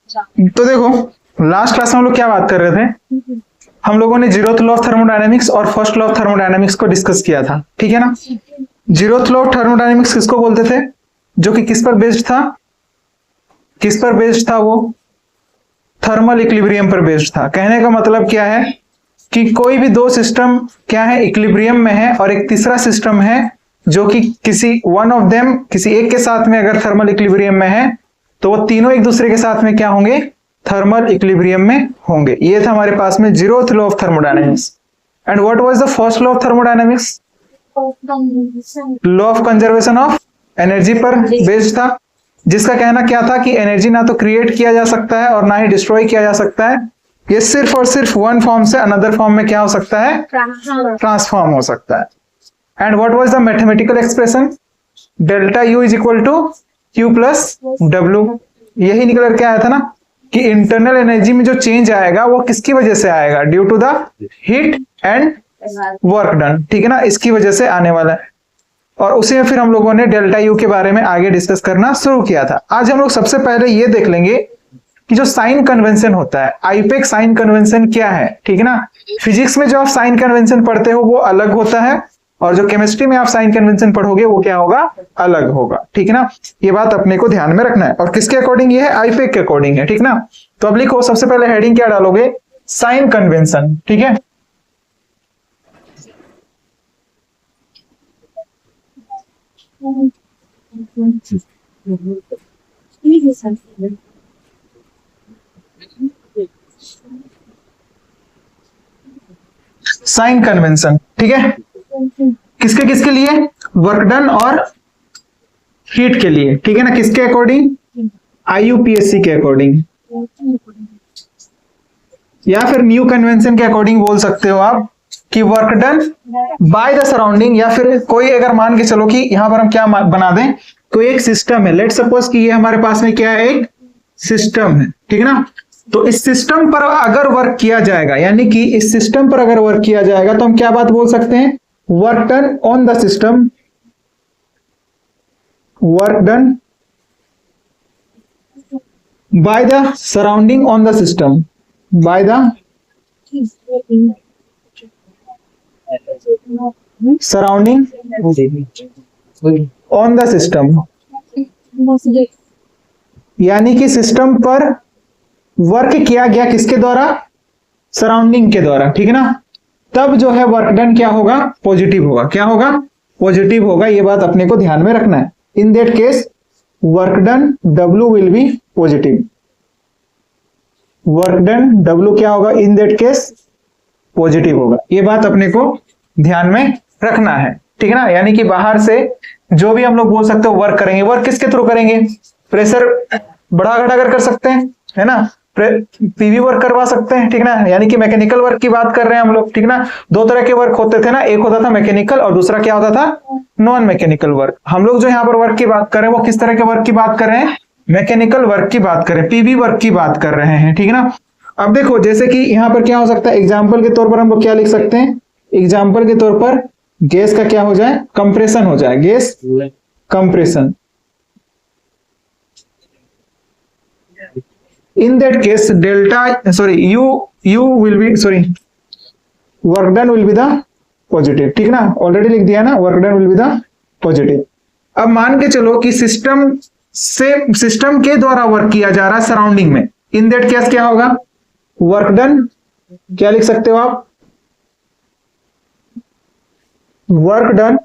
तो देखो last class में हम लोग क्या बात कर रहे थे, हम लोगों ने जीरोथ लॉ ऑफ थर्मोडायनेमिक्स और फर्स्ट लॉ ऑफ थर्मोडायनेमिक्स को डिस्कस किया था, ठीक है ना। जीरोथ लॉ ऑफ थर्मोडायनेमिक्स किसको बोलते थे, जो कि किस पर बेस्ड था, किस पर बेस्ड था, वो थर्मल इक्विलिब्रियम पर बेस्ड था। कहने का मतलब क्या है कि कोई भी दो सिस्टम क्या है, इक्विलिब्रियम में है, और एक तीसरा सिस्टम है जो कि किसी वन ऑफ देम, किसी एक के साथ में अगर थर्मल इक्विलिब्रियम में है, तो वो तीनों एक दूसरे के साथ में क्या होंगे, थर्मल इक्विलिब्रियम में होंगे। ये था हमारे पास में zeroth law of thermodynamics. And what was the first law of thermodynamics, law of conservation of energy पर बेस्ड था, जिसका कहना क्या था कि एनर्जी ना तो क्रिएट किया जा सकता है और ना ही डिस्ट्रॉय किया जा सकता है, ये सिर्फ और सिर्फ वन फॉर्म से अनदर फॉर्म में क्या हो सकता है, ट्रांसफॉर्म हो सकता है। And what was the mathematical expression, delta you is equal to Q plus W. यही निकल के आया था ना कि इंटरनल एनर्जी में जो चेंज आएगा वो किसकी वजह से आएगा, due to the heat and work done, ठीक है ना, इसकी वजह से आने वाला है। और उसी में फिर हम लोगों ने डेल्टा यू के बारे में आगे डिस्कस करना शुरू किया था। आज हम लोग सबसे पहले ये देख लेंगे कि जो साइन कन्वेंशन होता है, आईपेक साइन कन्वेंशन क्या है, ठीक है ना। फिजिक्स में जो आप साइन कन्वेंशन पढ़ते हो वो अलग होता है, और जो केमिस्ट्री में आप साइन कन्वेंशन पढ़ोगे वो क्या होगा, अलग होगा, ठीक है ना। ये बात अपने को ध्यान में रखना है। और किसके अकॉर्डिंग ये है, आईपेक के अकॉर्डिंग है, ठीक ना। तो अब लिखो, सबसे पहले हेडिंग क्या डालोगे, साइन कन्वेंशन, ठीक है। साइन कन्वेंशन, ठीक है, किसके किसके लिए, वर्क डन और हीट के लिए, ठीक है ना। किसके अकॉर्डिंग, आईयूपीएससी के अकॉर्डिंग, या फिर न्यू कन्वेंशन के अकॉर्डिंग बोल सकते हो आप कि work done by the surrounding. या फिर कोई अगर मान के चलो कि यहां पर हम क्या बना दें, कोई एक सिस्टम है, लेट सपोज कि ये हमारे पास में क्या है, एक सिस्टम है, ठीक है ना। तो इस सिस्टम पर अगर वर्क किया जाएगा, यानी कि इस सिस्टम पर अगर वर्क किया जाएगा, तो हम क्या बात बोल सकते हैं, work done on the system, work done by the surrounding on the system, by the surrounding on the system, यानी कि सिस्टम पर वर्क किया गया किसके द्वारा, सराउंडिंग के द्वारा, ठीक है ना। तब जो है वर्क डन क्या होगा, पॉजिटिव होगा। क्या होगा, पॉजिटिव होगा। ये बात अपने को ध्यान में रखना है। इन that case work done W will B positive, work done W क्या होगा, इन दैट केस पॉजिटिव होगा। ये बात अपने को ध्यान में रखना है, ठीक है ना। यानी कि बाहर से जो भी हम लोग बोल सकते हो वर्क करेंगे, वर्क किसके थ्रू करेंगे, प्रेशर बढ़ा घटा कर सकते हैं, है ना, पीवी वर्क करवा सकते हैं, ठीक है ना। यानी कि मैकेनिकल वर्क की बात कर रहे हैं हम लोग, ठीक ना। दो तरह के वर्क होते थे ना, एक होता था मैकेनिकल और दूसरा क्या होता था, नॉन मैकेनिकल वर्क। हम लोग जो यहाँ पर वर्क की बात कर रहे हैं वो किस तरह के वर्क की बात कर रहे हैं, मैकेनिकल वर्क की बात कर रहे हैं, पीवी वर्क की बात कर रहे हैं, ठीक है ना। अब देखो जैसे कि यहाँ पर क्या हो सकता है, एग्जाम्पल के तौर पर हम लोग क्या लिख सकते हैं, एग्जाम्पल के तौर पर गैस का क्या हो जाए, कंप्रेशन हो जाए, gas compression. In that case, work done will be the positive, ठीक ना, ऑलरेडी लिख दिया ना, work done will be the positive। अब मान के चलो कि सिस्टम के द्वारा वर्क किया जा रहा है सराउंडिंग में, इन दैट केस क्या होगा, वर्क डन क्या लिख सकते हो आप, work done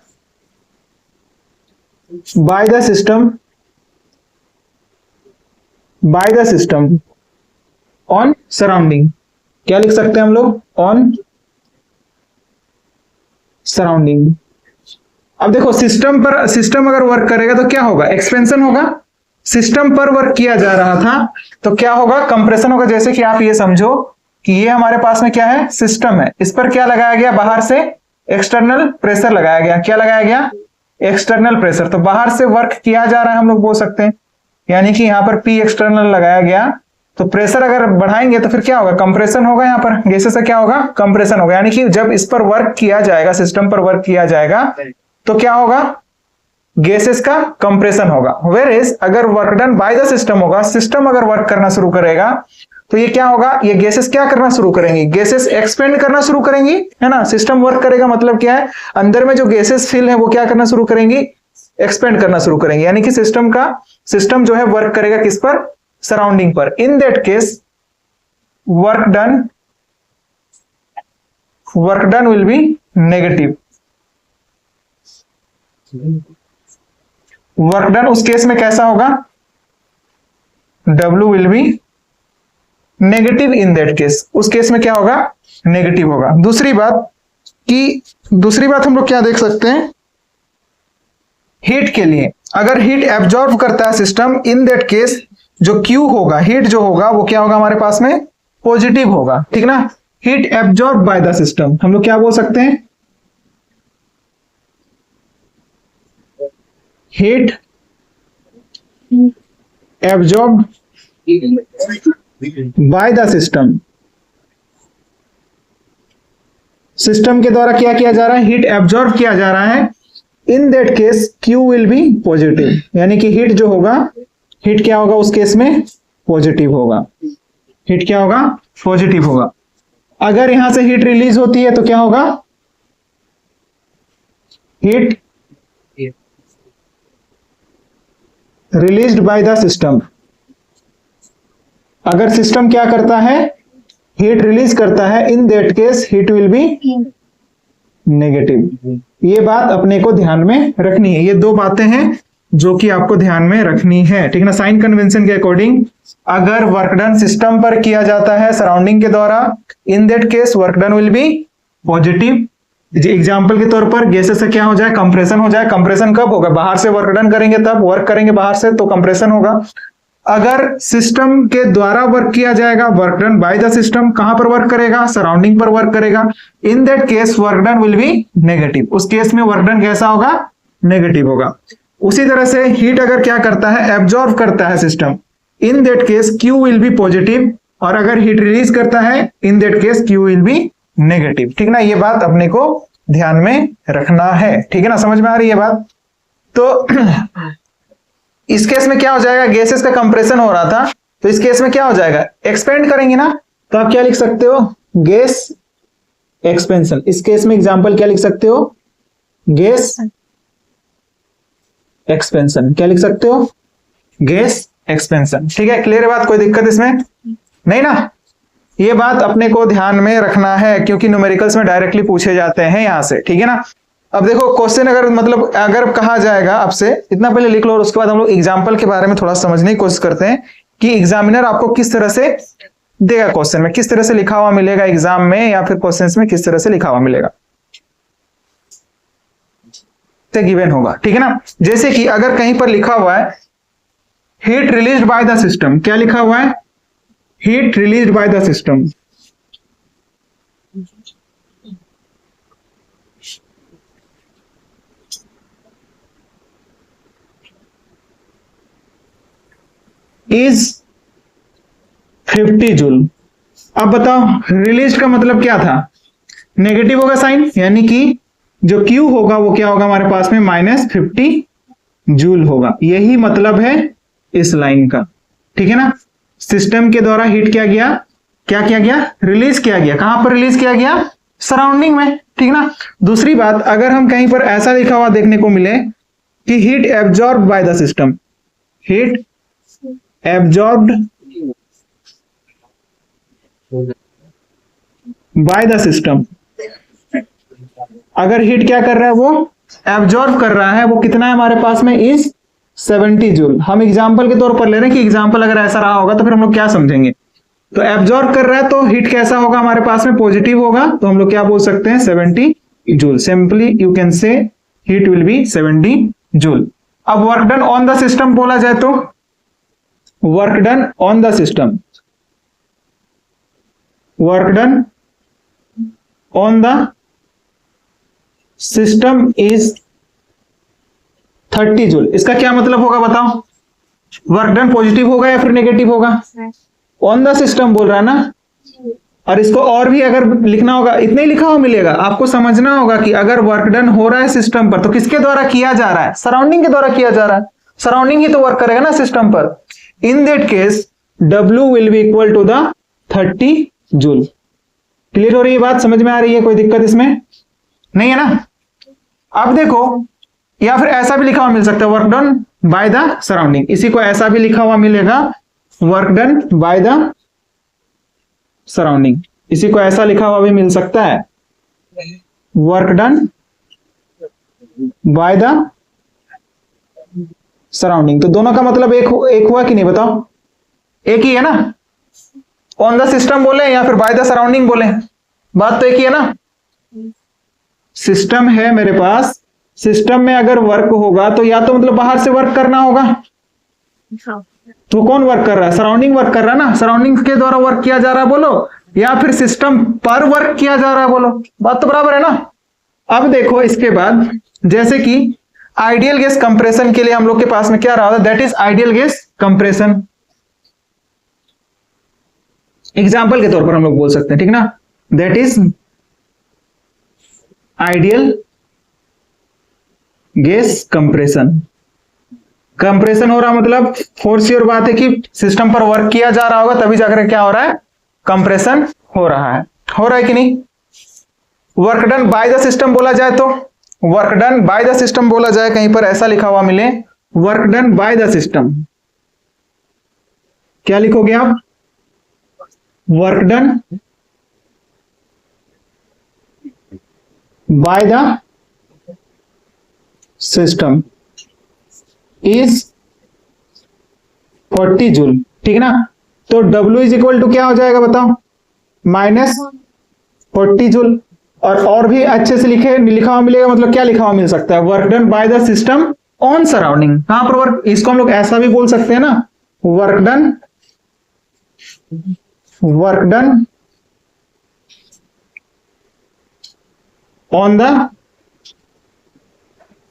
by the system on surrounding, क्या लिख सकते हैं हम लोग, ऑन सराउंडिंग। अब देखो सिस्टम अगर वर्क करेगा तो क्या होगा, एक्सपेंशन होगा। सिस्टम पर वर्क किया जा रहा था तो क्या होगा, कंप्रेशन होगा। जैसे कि आप ये समझो कि ये हमारे पास में क्या है, सिस्टम है, इस पर क्या लगाया गया, बाहर से एक्सटर्नल प्रेशर लगाया गया। क्या लगाया गया, एक्सटर्नल प्रेशर। तो बाहर से वर्क किया जा रहा है हम लोग बोल सकते हैं, यानी कि यहाँ पर P एक्सटर्नल लगाया गया। तो प्रेशर अगर बढ़ाएंगे तो फिर क्या होगा, कंप्रेशन होगा। यहाँ पर गैसेस से क्या होगा, कंप्रेशन होगा। यानी कि जब इस पर वर्क किया जाएगा, सिस्टम पर वर्क किया जाएगा तो क्या होगा, गैसेस का कंप्रेशन होगा। वेयरएज अगर work done by the system होगा, सिस्टम अगर वर्क करना शुरू करेगा तो ये क्या होगा, ये गैसेस क्या करना शुरू करेंगी, गैसेस एक्सपेंड करना शुरू करेंगी, है ना। सिस्टम वर्क करेगा मतलब क्या है, अंदर में जो गैसेस फिल है वो क्या करना शुरू करेंगी, एक्सपेंड करना शुरू करेंगे। यानी कि सिस्टम जो है वर्क करेगा किस पर, सराउंडिंग पर। In that case work done will be negative. Work done उस केस में कैसा होगा, W will B negative in that case. उस केस में क्या होगा, नेगेटिव होगा। दूसरी बात हम लोग क्या देख सकते हैं, हीट के लिए अगर हीट एब्जॉर्ब करता है सिस्टम, इन दैट केस जो Q होगा, हीट जो होगा वो क्या होगा हमारे पास में, पॉजिटिव होगा, ठीक ना। Heat absorb by the system, हम लोग क्या बोल सकते हैं, heat absorb by the system. System के द्वारा क्या किया जा रहा है, हीट एब्जॉर्ब किया जा रहा है। इन that case Q will be positive, यानी कि हीट जो होगा, हीट क्या होगा उस केस में, पॉजिटिव होगा। हीट क्या होगा, पॉजिटिव होगा। अगर यहां से हीट रिलीज होती है तो क्या होगा, heat released by the system. अगर सिस्टम क्या करता है, हीट रिलीज करता है, इन that case heat will B negative. ये बात अपने को ध्यान में रखनी है। ये दो बातें हैं जो कि आपको ध्यान में रखनी है, ठीक ना। साइन कन्वेंशन के अकॉर्डिंग अगर वर्क डन सिस्टम पर किया जाता है सराउंडिंग के द्वारा, इन that case work done will be positive. Example के तौर पर गैसेस से क्या हो जाए, कंप्रेशन हो जाए। कंप्रेशन कब होगा, बाहर से वर्क डन करेंगे तब, वर्क करेंगे बाहर से तो कंप्रेशन होगा। अगर सिस्टम के द्वारा वर्क किया जाएगा, work done by the system, कहां पर वर्क करेगा, सराउंडिंग पर वर्क करेगा, इन that case work done will be negative. उस केस में वर्क डन कैसा होगा, नेगेटिव होगा। उसी तरह से हीट अगर क्या करता है, एब्जॉर्ब करता है system, in that case Q will be positive. और अगर हीट रिलीज करता है, इन that case Q will be negative, ठीक ना। ये बात अपने को ध्यान में रखना है, ठीक है ना, समझ में आ रही है बात। तो इस केस में क्या हो जाएगा, गैसेस का कंप्रेशन हो रहा था, तो इस केस में क्या हो जाएगा, एक्सपेंड करेंगे ना, तो आप क्या लिख सकते हो, गैस एक्सपेंशन। इस केस में एग्जांपल क्या लिख सकते हो, गैस एक्सपेंशन। क्या लिख सकते हो, गैस एक्सपेंशन, ठीक है। क्लियर है बात, कोई दिक्कत इसमें नहीं ना। ये बात अपने को ध्यान में रखना है क्योंकि न्यूमेरिकल्स में डायरेक्टली पूछे जाते हैं यहां से, ठीक है ना। अब देखो क्वेश्चन अगर कहा जाएगा आपसे, इतना पहले लिख लो और उसके बाद हम लोग एग्जाम्पल के बारे में थोड़ा समझने की कोशिश करते हैं कि एग्जामिनर आपको किस तरह से देगा, क्वेश्चन में किस तरह से लिखा हुआ मिलेगा एग्जाम में, या फिर क्वेश्चन में किस तरह से लिखा हुआ मिलेगा, गिवन होगा, ठीक है ना। जैसे कि अगर कहीं पर लिखा हुआ है heat released by the system, क्या लिखा हुआ है, heat released by the system, is 50 joule. अब बताओ रिलीज का मतलब क्या था, नेगेटिव होगा साइन, यानी कि जो Q होगा वो क्या होगा हमारे पास में, -50 जूल होगा। यही मतलब है इस लाइन का, ठीक है ना। सिस्टम के द्वारा हीट क्या किया गया, रिलीज किया गया। कहां पर रिलीज किया गया, सराउंडिंग में, ठीक ना। दूसरी बात, अगर हम कहीं पर ऐसा लिखा हुआ देखने को मिले कि heat absorb by the system, heat absorbed by the system, अगर हीट क्या कर रहा है, वो एब्जॉर्ब कर रहा है, वो कितना है हमारे पास में, इज 70 जूल। हम एग्जांपल के तौर पर ले रहे हैं कि एग्जांपल अगर ऐसा रहा होगा तो फिर हम लोग क्या समझेंगे, तो एब्जॉर्ब कर रहा है तो हीट कैसा होगा हमारे पास में, पॉजिटिव होगा, तो हम लोग क्या बोल सकते हैं, 70 joule. Simply you can say heat will be 70 joule. अब work done on the system बोला जाए तो work done on the system, work done on the system is 30 joule. इसका क्या मतलब होगा बताओ, वर्क डन पॉजिटिव होगा या फिर नेगेटिव होगा, ऑन द सिस्टम बोल रहा है ना, और इसको और भी अगर लिखना होगा, इतना ही लिखा हुआ मिलेगा। आपको समझना होगा कि अगर वर्क डन हो रहा है सिस्टम पर तो किसके द्वारा किया जा रहा है? सराउंडिंग के द्वारा किया जा रहा है। सराउंडिंग ही तो वर्क करेगा ना सिस्टम पर। In that case W will be equal to the 30 joule. Clear हो रही है बात? समझ में आ रही है? कोई दिक्कत इसमें नहीं है ना? अब देखो, या फिर ऐसा भी लिखा हुआ मिल सकता है, work done by the surrounding. इसी को ऐसा भी लिखा हुआ मिलेगा, work done by the surrounding. इसी को ऐसा लिखा हुआ भी मिल सकता है, work done by the surrounding. तो दोनों का मतलब एक हुआ कि नहीं? बताओ, एक ही है ना? ऑन द सिस्टम बोले या फिर बाय द सराउंडिंग बोले, बात तो एक ही है ना? सिस्टम है मेरे पास, सिस्टम में अगर वर्क होगा तो या तो मतलब बाहर से वर्क करना होगा। तो कौन वर्क कर रहा है? सराउंडिंग वर्क कर रहा है ना? सराउंडिंग के द्वारा वर्क किया जा रहा है बोलो, या फिर सिस्टम पर वर्क किया जा रहा है बोलो, बात तो बराबर है ना? अब देखो इसके बाद, जैसे कि आइडियल गैस कंप्रेशन के लिए हम लोग के पास में क्या रहा होता है? That is ideal gas compression. Example के तौर पर हम लोग बोल सकते हैं, ठीक ना? That is ideal gas compression. Compression हो रहा मतलब फोर्स श्योर बात है कि सिस्टम पर वर्क किया जा रहा होगा तभी जाकर क्या हो रहा है? कंप्रेशन हो रहा है। हो रहा है कि नहीं? Work done by the system बोला जाए तो, work done by the system बोला जाए, कहीं पर ऐसा लिखा हुआ मिले, work done by the system, क्या लिखोगे आप? Work done by the system is 40 joule, ठीक ना? तो W इज इक्वल टू क्या हो जाएगा बताओ? Minus 40 joule. और भी अच्छे से लिखा हुआ मिलेगा, मतलब क्या लिखा हुआ मिल सकता है? Work done by the system on surrounding. कहां पर वर्क? इसको हम लोग ऐसा भी बोल सकते हैं ना, work done on the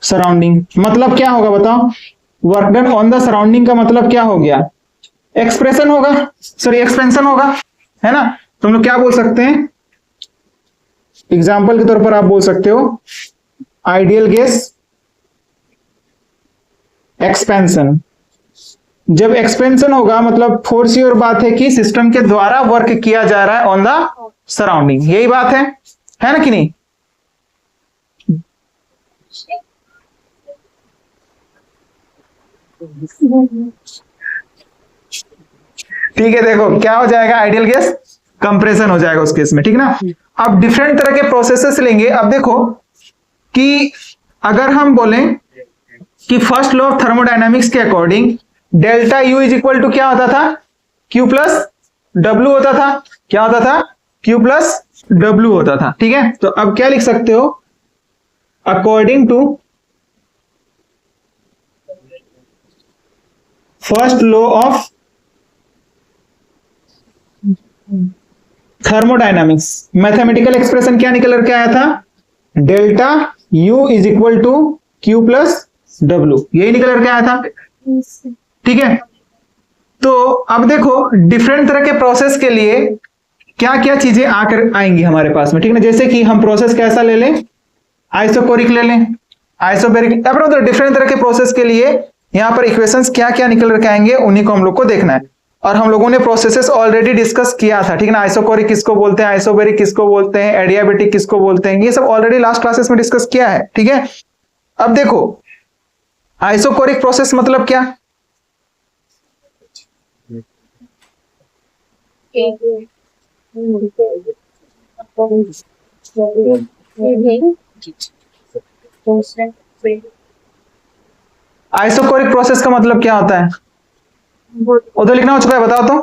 surrounding. मतलब क्या होगा बताओ? Work done on the surrounding का मतलब क्या हो गया? एक्सप्रेशन होगा, सॉरी एक्सपेंशन होगा, है ना? तो हम लोग क्या बोल सकते हैं? एग्जाम्पल के तौर पर आप बोल सकते हो आइडियल गैस एक्सपेंशन। जब एक्सपेंशन होगा मतलब फोर्स श्योर बात है कि सिस्टम के द्वारा वर्क किया जा रहा है ऑन द सराउंडिंग, यही बात है ना कि नहीं? ठीक है, देखो क्या हो जाएगा? आइडियल गैस कंप्रेशन हो जाएगा उस केस में, ठीक ना? अब डिफरेंट तरह के प्रोसेसेस लेंगे। अब देखो कि अगर हम बोलें कि फर्स्ट लॉ ऑफ थर्मोडायनामिक्स के according delta you is equal to क्या होता था? क्यू प्लस डब्ल्यू होता था। क्या होता था? क्यू प्लस डब्ल्यू होता था, ठीक है? तो अब क्या लिख सकते हो? According to first law of thermodynamics, mathematical expression क्या निकल कर के आया था? Delta you is equal to Q plus W, यही निकल कर के आया था, ठीक है? तो अब देखो डिफरेंट तरह के प्रोसेस के लिए क्या क्या चीजें आकर आएंगी हमारे पास में, ठीक है? जैसे कि हम प्रोसेस कैसा ले लें? आइसोकोरिक ले लें, आइसोबैरिक। अब डिफरेंट तरह के प्रोसेस के लिए यहां पर इक्वेशंस क्या क्या निकल कर आएंगे उन्हीं को हम लोग को देखना है। और हम लोगों ने प्रोसेसेस ऑलरेडी डिस्कस किया था, ठीक है ना? आइसोकोरिक किसको बोलते हैं, आइसोबैरिक किसको बोलते हैं, एडियाबैटिक किसको बोलते हैं, ये सब ऑलरेडी लास्ट क्लासेस में डिस्कस किया है, ठीक है? अब देखो आइसोकोरिक प्रोसेस मतलब क्या? आइसोकोरिक प्रोसेस का मतलब क्या होता है? उधर लिखना हो चुका है, बताओ तो।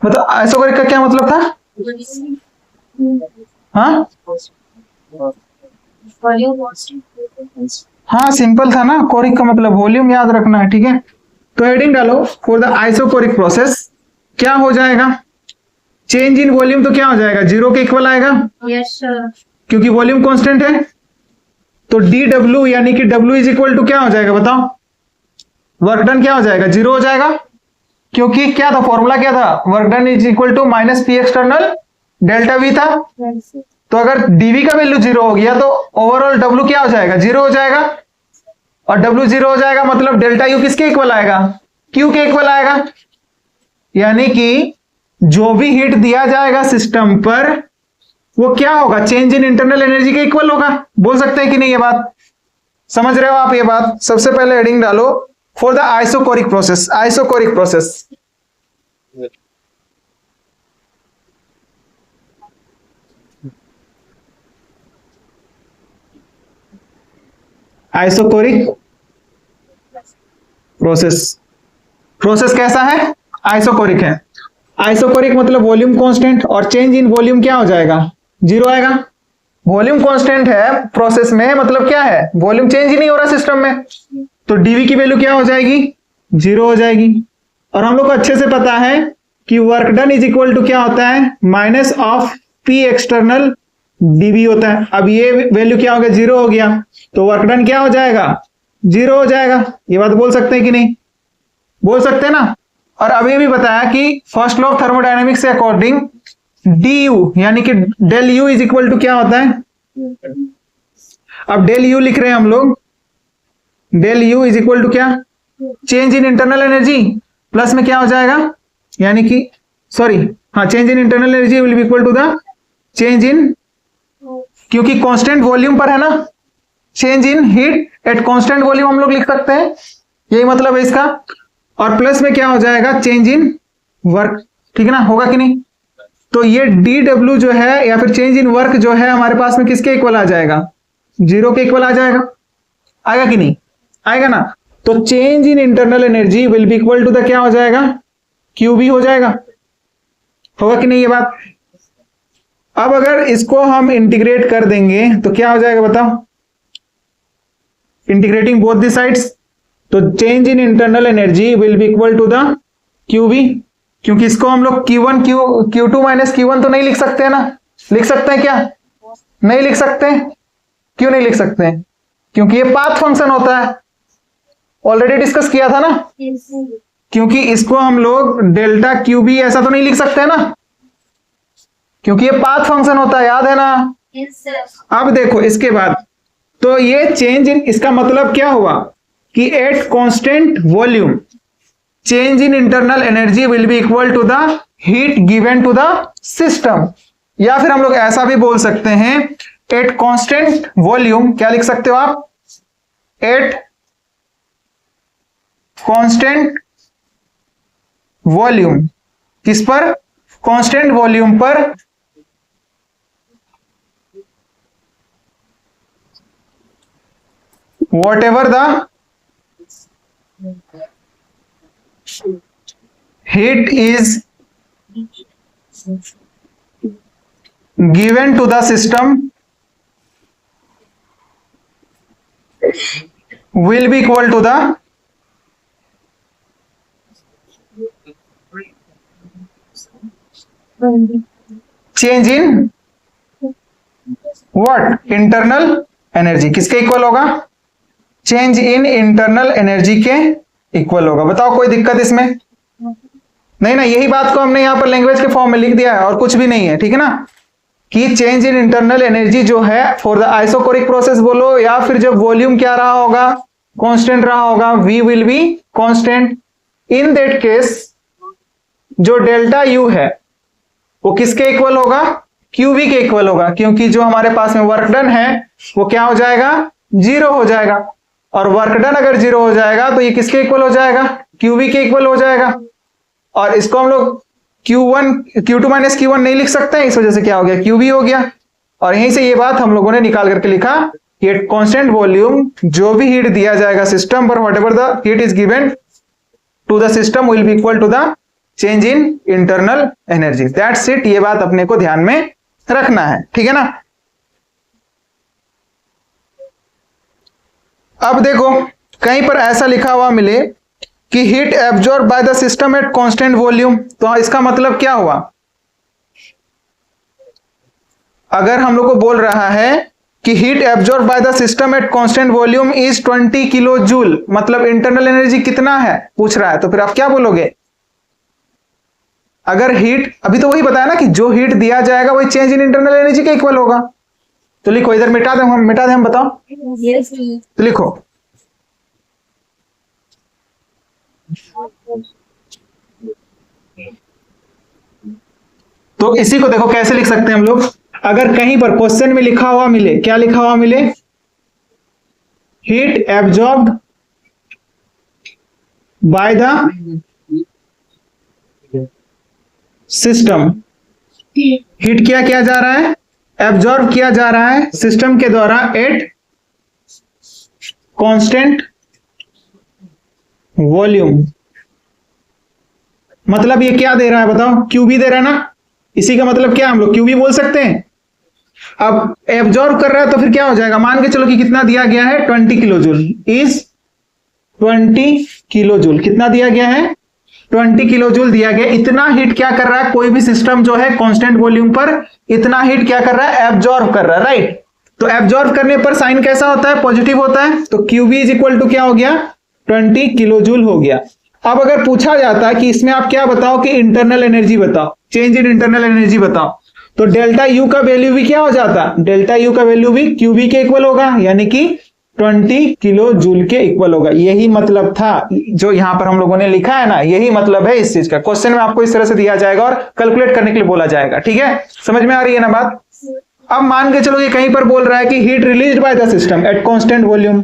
मतलब आइसोकोरिक का क्या मतलब था? हाँ हाँ, सिंपल था ना। कोरिक का मतलब वॉल्यूम याद रखना है, ठीक है? तो हेडिंग डालो फॉर द आइसोकोरिक प्रोसेस, क्या हो जाएगा? चेंज इन वॉल्यूम तो क्या हो जाएगा? जीरो के इक्वल आएगा। Yes sir. क्योंकि वॉल्यूम कांस्टेंट है, तो डी डब्ल्यू यानी कि डब्ल्यू इज इक्वल टू क्या हो जाएगा बताओ? वर्क डन क्या हो जाएगा? जीरो हो जाएगा। क्योंकि क्या था, फॉर्मूला क्या था, work done is equal to minus P external delta V था। तो अगर डीवी का वैल्यू 0 हो गया तो ओवरऑल डब्ल्यू क्या हो जाएगा, 0 हो जाएगा। और डब्ल्यू 0 हो जाएगा मतलब डेल्टा यू किसके इक्वल आएगा, क्यू के इक्वल आएगा। यानी कि जो भी हीट दिया जाएगा सिस्टम पर वो क्या होगा, चेंज इन इंटरनल एनर्जी के इक्वल होगा। बोल सकते हैं कि नहीं, ये बात समझ रहे हो आप। ये बात सबसे पहले हेडिंग डालो, for the isochoric process, isochoric process. Isochoric process, process कैसा है, आइसोकोरिक है। आइसोकोरिक मतलब वॉल्यूम कांस्टेंट, और चेंज इन वॉल्यूम क्या हो जाएगा, 0 आएगा। वॉल्यूम कांस्टेंट है प्रोसेस में, मतलब क्या है, वॉल्यूम चेंज ही नहीं हो रहा सिस्टम में, तो डीवी की वैल्यू क्या हो जाएगी, 0 हो जाएगी। और हम लोग को अच्छे से पता है कि work done is equal to क्या होता है, minus of P external dV होता है। अब ये वैल्यू क्या हो गया, 0 हो गया, तो वर्क डन क्या हो जाएगा, 0 हो जाएगा। ये बात बोल सकते हैं कि नहीं, बोल सकते हैं ना। और अभी भी बताया कि फर्स्ट लॉ ऑफ थर्मोडायनेमिक्स के अकॉर्डिंग डी यू यानी कि del U is equal to क्या होता है। अब डेल यू लिख रहे हैं हम लोग, del U is equal to क्या, change in internal energy, plus में क्या हो जाएगा, यानी कि सॉरी हाँ, change in internal energy will be equal to the change in, क्योंकि कांस्टेंट वॉल्यूम पर है ना, change in heat at constant volume हम लोग लिख सकते हैं, यही मतलब है इसका। और प्लस में क्या हो जाएगा, चेंज इन वर्क, ठीक है ना, होगा कि नहीं। तो ये डी डब्ल्यू जो है या फिर चेंज इन वर्क जो है हमारे पास में किसके इक्वल आ जाएगा, 0 के इक्वल आ जाएगा, आएगा कि नहीं, आएगा ना। तो change in internal energy will be equal to the क्या हो जाएगा, क्यू बी हो जाएगा, होगा कि नहीं ये बात। अब अगर इसको हम इंटीग्रेट कर देंगे तो क्या हो जाएगा बताओ, इंटीग्रेटिंग बोथ दी साइड्स, तो change in internal energy will be equal to the Q B, क्योंकि इसको हम लोग Q1 Q2 माइनस Q1 तो नहीं लिख सकते हैं ना, लिख सकते हैं क्या, नहीं लिख सकते। क्यों नहीं लिख सकते, क्योंकि ये पाथ फंक्शन होता है, ऑलरेडी डिस्कस किया था ना। क्योंकि इसको हम लोग डेल्टा क्यू बी ऐसा तो नहीं लिख सकते ना, क्योंकि ये पाथ फंक्शन होता है, याद है ना। अब देखो इसके बाद, तो ये चेंज इन, इसका मतलब क्या हुआ कि at constant volume change in internal energy will be equal to the heat given to the system. या फिर हम लोग ऐसा भी बोल सकते हैं, एट कांस्टेंट वॉल्यूम, क्या लिख सकते हो आप, एट कांस्टेंट वॉल्यूम, किस पर, कांस्टेंट वॉल्यूम पर whatever the heat is given to the system will be equal to the change in what, internal energy, किसके इक्वल होगा, चेंज इन इंटरनल एनर्जी के इक्वल होगा। बताओ कोई दिक्कत इसमें, नहीं ना, यही बात को हमने यहां पर लैंग्वेज के फॉर्म में लिख दिया है और कुछ भी नहीं है, ठीक है ना, कि चेंज इन इंटरनल एनर्जी जो है फॉर द आइसोकोरिक प्रोसेस बोलो, या फिर जब वॉल्यूम क्या रहा होगा, कांस्टेंट रहा होगा, V will be constant. In that case जो डेल्टा यू है वो किसके इक्वल होगा, क्यूवी के इक्वल होगा, क्योंकि जो हमारे पास में वर्क डन है वो क्या हो जाएगा, 0 हो जाएगा। और वर्क डन अगर 0 हो जाएगा तो ये किसके इक्वल हो जाएगा, क्यूवी के इक्वल हो जाएगा। और इसको हम लोग Q2 माइनस Q1 नहीं लिख सकते हैं, इस वजह से क्या हो गया, क्यूवी हो गया। और यहीं से ये बात हम लोगों ने निकाल करके लिखा कि एट कांस्टेंट वॉल्यूम जो भी हीट दिया जाएगा सिस्टम पर, whatever the heat is given to the system will be equal to the change in internal energy. That's it, ये बात अपने को ध्यान में रखना है, ठीक है ना। अब देखो कहीं पर ऐसा लिखा हुआ मिले कि heat absorb by the system eight constant volume, तो इसका मतलब क्या हुआ, अगर हम लोग को बोल रहा है कि heat absorb by the system eight constant volume is 20 kilo joule, मतलब इंटरनल एनर्जी कितना है पूछ रहा है, तो फिर आप क्या बोलोगे, अगर हीट, अभी तो वही बताया ना कि जो हीट दिया जाएगा वही चेंज इन इंटरनल एनर्जी के इक्वल होगा। तो लिखो, इधर मिटा दे हम बताओ। तो लिखो, तो इसी को देखो कैसे लिख सकते हैं हम लोग। अगर कहीं पर क्वेश्चन में लिखा हुआ मिले, क्या लिखा हुआ मिले, heat absorbed by the system, heat क्या किया जा रहा है, एब्जॉर्ब किया जा रहा है सिस्टम के द्वारा एट कांस्टेंट वॉल्यूम। मतलब ये क्या दे रहा है बताओ, क्यूबी दे रहा है ना, इसी का मतलब क्या हम लोग क्यूबी बोल सकते हैं। अब एब्जॉर्ब कर रहा है तो फिर क्या हो जाएगा, मान के चलो कि कितना दिया गया है 20 kilo joule, is 20 kilo joule, कितना दिया गया है 20 किलो जूल दिया गया। इतना हीट क्या कर रहा है, कोई भी सिस्टम जो है कांस्टेंट वॉल्यूम पर इतना हीट क्या कर रहा है, एब्जॉर्ब कर रहा है, राइट। तो एब्जॉर्ब करने पर साइन कैसा होता है, पॉजिटिव होता है। तो क्यूबी इज इक्वल टू क्या हो गया, 20 किलो जूल हो गया। अब अगर पूछा जाता है कि इसमें आप क्या बताओ कि इंटरनल एनर्जी बताओ, चेंज इन इंटरनल एनर्जी बताओ, तो डेल्टा यू का वैल्यू भी क्या हो जाता, डेल्टा यू का वैल्यू भी क्यूबी के इक्वल होगा, यानी कि 20 किलो जूल के इक्वल होगा। यही मतलब था जो यहां पर हम लोगों ने लिखा है ना, यही मतलब है इस चीज का। क्वेश्चन में आपको इस तरह से दिया जाएगा और कैलकुलेट करने के लिए बोला जाएगा, ठीक है, समझ में आ रही है ना बात। अब मान के चलो ये कहीं पर बोल रहा है कि heat released by the system eight constant volume,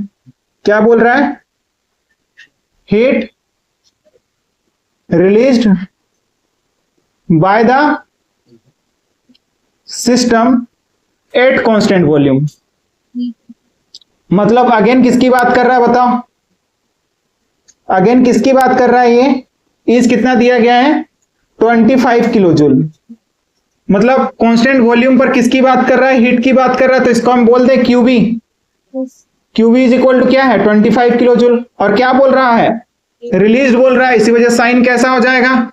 क्या बोल रहा है, heat released by the system eight constant volume. मतलब अगेन किसकी बात कर रहा है बताओ, अगेन किसकी बात कर रहा है, ये इज कितना दिया गया है 25 किलो जूल। मतलब कांस्टेंट वॉल्यूम पर किसकी बात कर रहा है, हीट की बात कर रहा है। तो इसको हम बोल दे q b, q b is equal to क्या है 25 किलो जूल। और क्या बोल रहा है, रिलीज बोल रहा है, इसी वजह साइन कैसा हो जाएगा,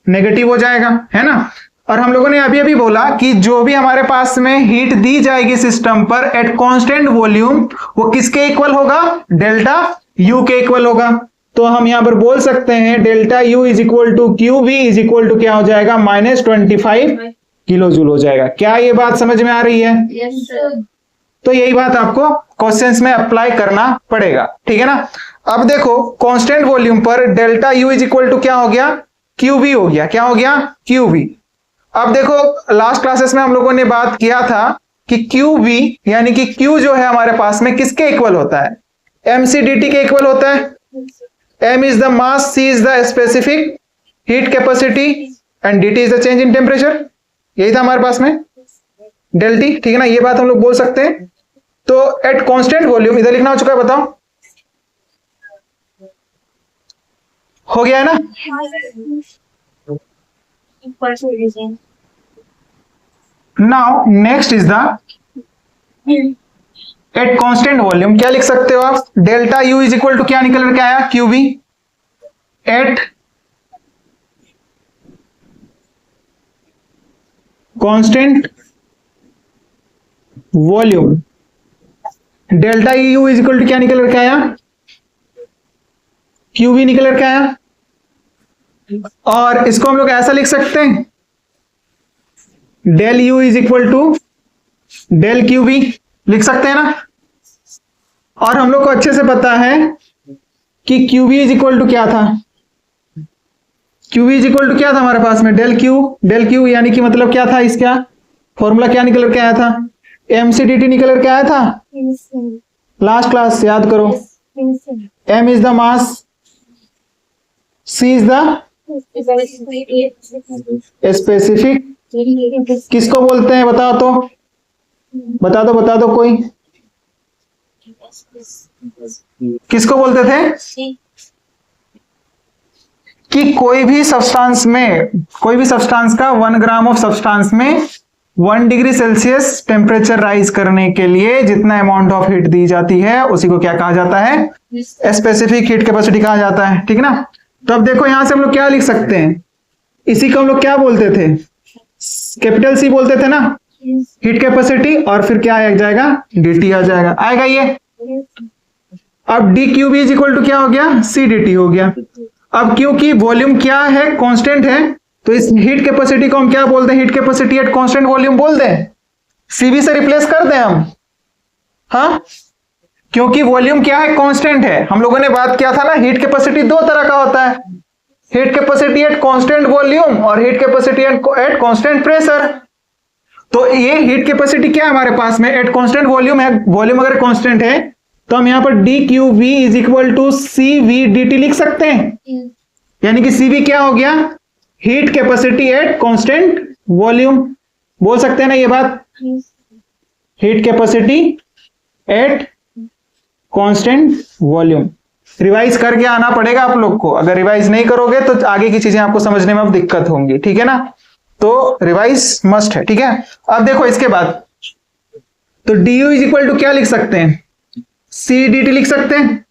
नेगेटिव हो जाएगा, है ना। और हम लोगों ने अभी अभी बोला कि जो भी हमारे पास में हीट दी जाएगी सिस्टम पर एट कांस्टेंट वॉल्यूम, वो किसके इक्वल होगा, डेल्टा यू के इक्वल होगा। तो हम यहां पर बोल सकते हैं delta you is equal to Q V is equal to क्या हो जाएगा, -25 किलो जूल हो जाएगा। क्या ये बात समझ में आ रही है? Yes sir. तो यही बात आपको क्वेश्चंस में अप्लाई करना पड़ेगा, ठीक है ना। अब देखो कांस्टेंट वॉल्यूम पर delta you is equal to क्या हो गया, क्यू वी हो गया, क्या हो गया, क्यू वी। अब देखो लास्ट क्लासेस में हम लोगों ने बात किया था कि क्यू वी यानी कि क्यू जो है हमारे पास में किसके इक्वल होता है, एम सी डी टी के इक्वल होता है। M is the mass, C is the specific heat capacity and D T is the change in temperature. यही था हमारे पास में डेल टी, ठीक है ना, ये बात हम लोग बोल सकते हैं। तो एट कांस्टेंट वॉल्यूम इधर लिखना हो चुका है, बताओ हो गया है ना। Now next is the at constant volume, क्या लिख सकते हो आप, delta you is equal to क्या निकल करके आया, Q V at constant volume. Delta you is equal to क्या निकल करके आया, क्यू वी निकल करके आया। और इसको हम लोग ऐसा लिख सकते हैं, del U is equal to del Q V, लिख सकते हैं ना। और हम लोग को अच्छे से पता है कि Q V is equal to क्या था, Q V is equal to क्या था हमारे पास में, डेल क्यू यानी कि मतलब क्या था, इसका फॉर्मूला क्या निकल करके आया था, एमसीडीटी निकल करके आया था लास्ट क्लास, याद करो। M is the mass, C is the specific, किसको बोलते हैं बताओ तो, बता दो कोई, किसको बोलते थे कि कोई भी सब्सटेंस का 1 ग्राम ऑफ सब्सटेंस में 1 डिग्री सेल्सियस टेम्परेचर राइज करने के लिए जितना अमाउंट ऑफ हीट दी जाती है उसी को क्या कहा जाता है, स्पेसिफिक हीट कैपेसिटी कहा जाता है, ठीक ना। तो अब देखो यहां से हम लोग क्या लिख सकते हैं, इसी को हम लोग क्या बोलते थे, कैपिटल सी बोलते थे ना, हीट कैपेसिटी, और फिर क्या आ जाएगा, dt आ जाएगा, आएगा ये। अब D Q B is equal to क्या हो गया, सी डी टी हो गया। अब क्योंकि वॉल्यूम क्या है, कांस्टेंट है, तो इस हीट कैपेसिटी को हम क्या बोलते हैं? Heat capacity at constant volume बोलते हैं। सीवी से रिप्लेस कर दें हम, हाँ, क्योंकि वॉल्यूम क्या है? कांस्टेंट है। हम लोगों ने बात किया था ना, हीट कैपेसिटी दो तरह का होता है, heat capacity at constant volume और heat capacity at constant pressure. तो ये हीट कैपेसिटी क्या है हमारे पास में? एट कांस्टेंट वॉल्यूम है। वॉल्यूम अगर कांस्टेंट है तो हम यहां पर D Q V is equal to C V D T लिख सकते हैं। यानी कि सीवी क्या हो गया? Heat capacity at constant volume. बोल सकते हैं ना ये बात? Heat capacity at constant volume. Revise करके आना पड़ेगा आप लोग को, अगर रिवाइज नहीं करोगे तो आगे की चीजें आपको समझने में अब दिक्कत होंगी, ठीक है ना? तो रिवाइज मस्ट है, ठीक है? अब देखो इसके बाद, तो D U is equal to क्या लिख सकते हैं? सी डी टी लिख सकते हैं।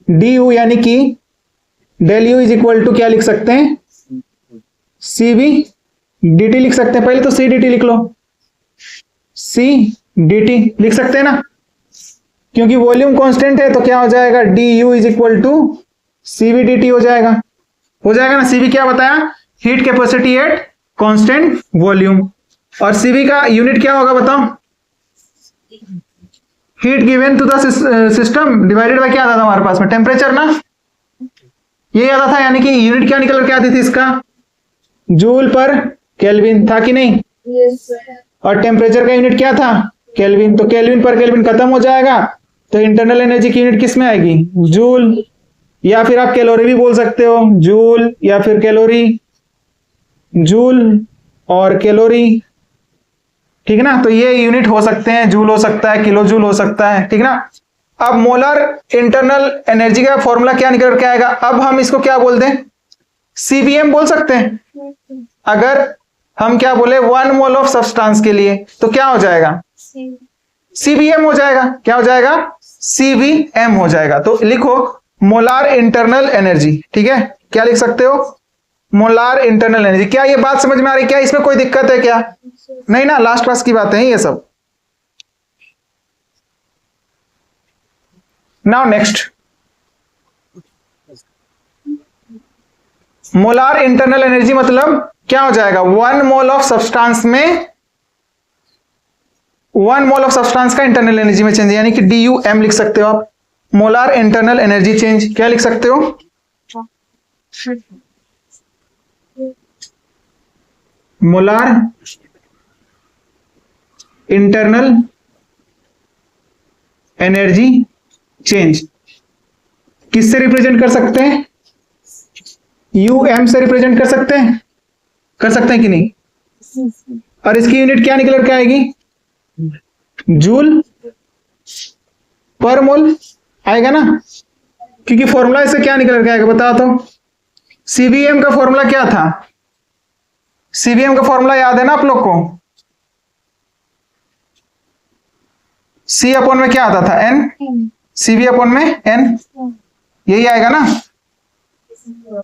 डी यू यानी कि del U is equal to क्या लिख सकते हैं? सी वी डी टी लिख सकते हैं। पहले तो सी डी टी लिख लो, सी डी टी लिख सकते हैं ना, क्योंकि वॉल्यूम कांस्टेंट है तो क्या हो जाएगा? D U is equal to C V D T हो जाएगा ना। सीवी क्या बताया? Heat capacity at constant volume. और सीवी का यूनिट क्या होगा बताओ? Heat given to the system divided by क्या आता था हमारे पास में? टेम्परेचर ना, ये आता था। यानी कि यूनिट क्या निकल के आती थी इसका? जूल पर केल्विन था कि नहीं? और टेम्परेचर का यूनिट क्या था? केल्विन। तो केल्विन पर केल्विन खत्म हो जाएगा, तो इंटरनल एनर्जी की यूनिट किस में आएगी? जूल, या फिर आप कैलोरी भी बोल सकते हो, जूल या फिर कैलोरी, जूल और कैलोरी, ठीक है ना? तो ये यूनिट हो सकते हैं, जूल हो सकता है, किलो जूल हो सकता है, ठीक है ना? अब मोलर इंटरनल एनर्जी का फॉर्मूला क्या निकल के आएगा? अब हम इसको क्या बोलते हैं? सीबीएम बोल सकते हैं। अगर हम क्या बोले 1 मोल ऑफ सब्सटेंस के लिए, तो क्या हो जाएगा? सीबीएम हो जाएगा। क्या हो जाएगा? सीबीएम हो जाएगा। तो लिखो मोलार इंटरनल एनर्जी, ठीक है? क्या लिख सकते हो? Molar internal energy. क्या ये बात समझ में आ रही? क्या इसमें कोई दिक्कत है क्या? नहीं ना, लास्ट क्लास की बातें हैं ये सब। Now next, molar internal energy मतलब क्या हो जाएगा? 1 मोल ऑफ सब्सटेंस में 1 मोल ऑफ सब्सटेंस का इंटरनल एनर्जी में चेंज, यानी कि डी यू एम लिख सकते हो आप। मोलार इंटरनल एनर्जी चेंज क्या लिख सकते हो? मोलार इंटरनल एनर्जी चेंज किससे रिप्रेजेंट कर सकते हैं? यू एम से रिप्रेजेंट कर सकते हैं? कर सकते हैं कि नहीं? और इसकी यूनिट क्या निकल के आएगी? जूल पर मोल आएगा ना, क्योंकि फॉर्मूला इससे क्या निकल के आएगा बताओ तो? सीबीएम का फॉर्मूला क्या था? सीबीएम का फॉर्मूला याद है ना आप लोग को? सी अपॉन में क्या आता था? एन। सीबी अपॉन में एन, यही आएगा ना,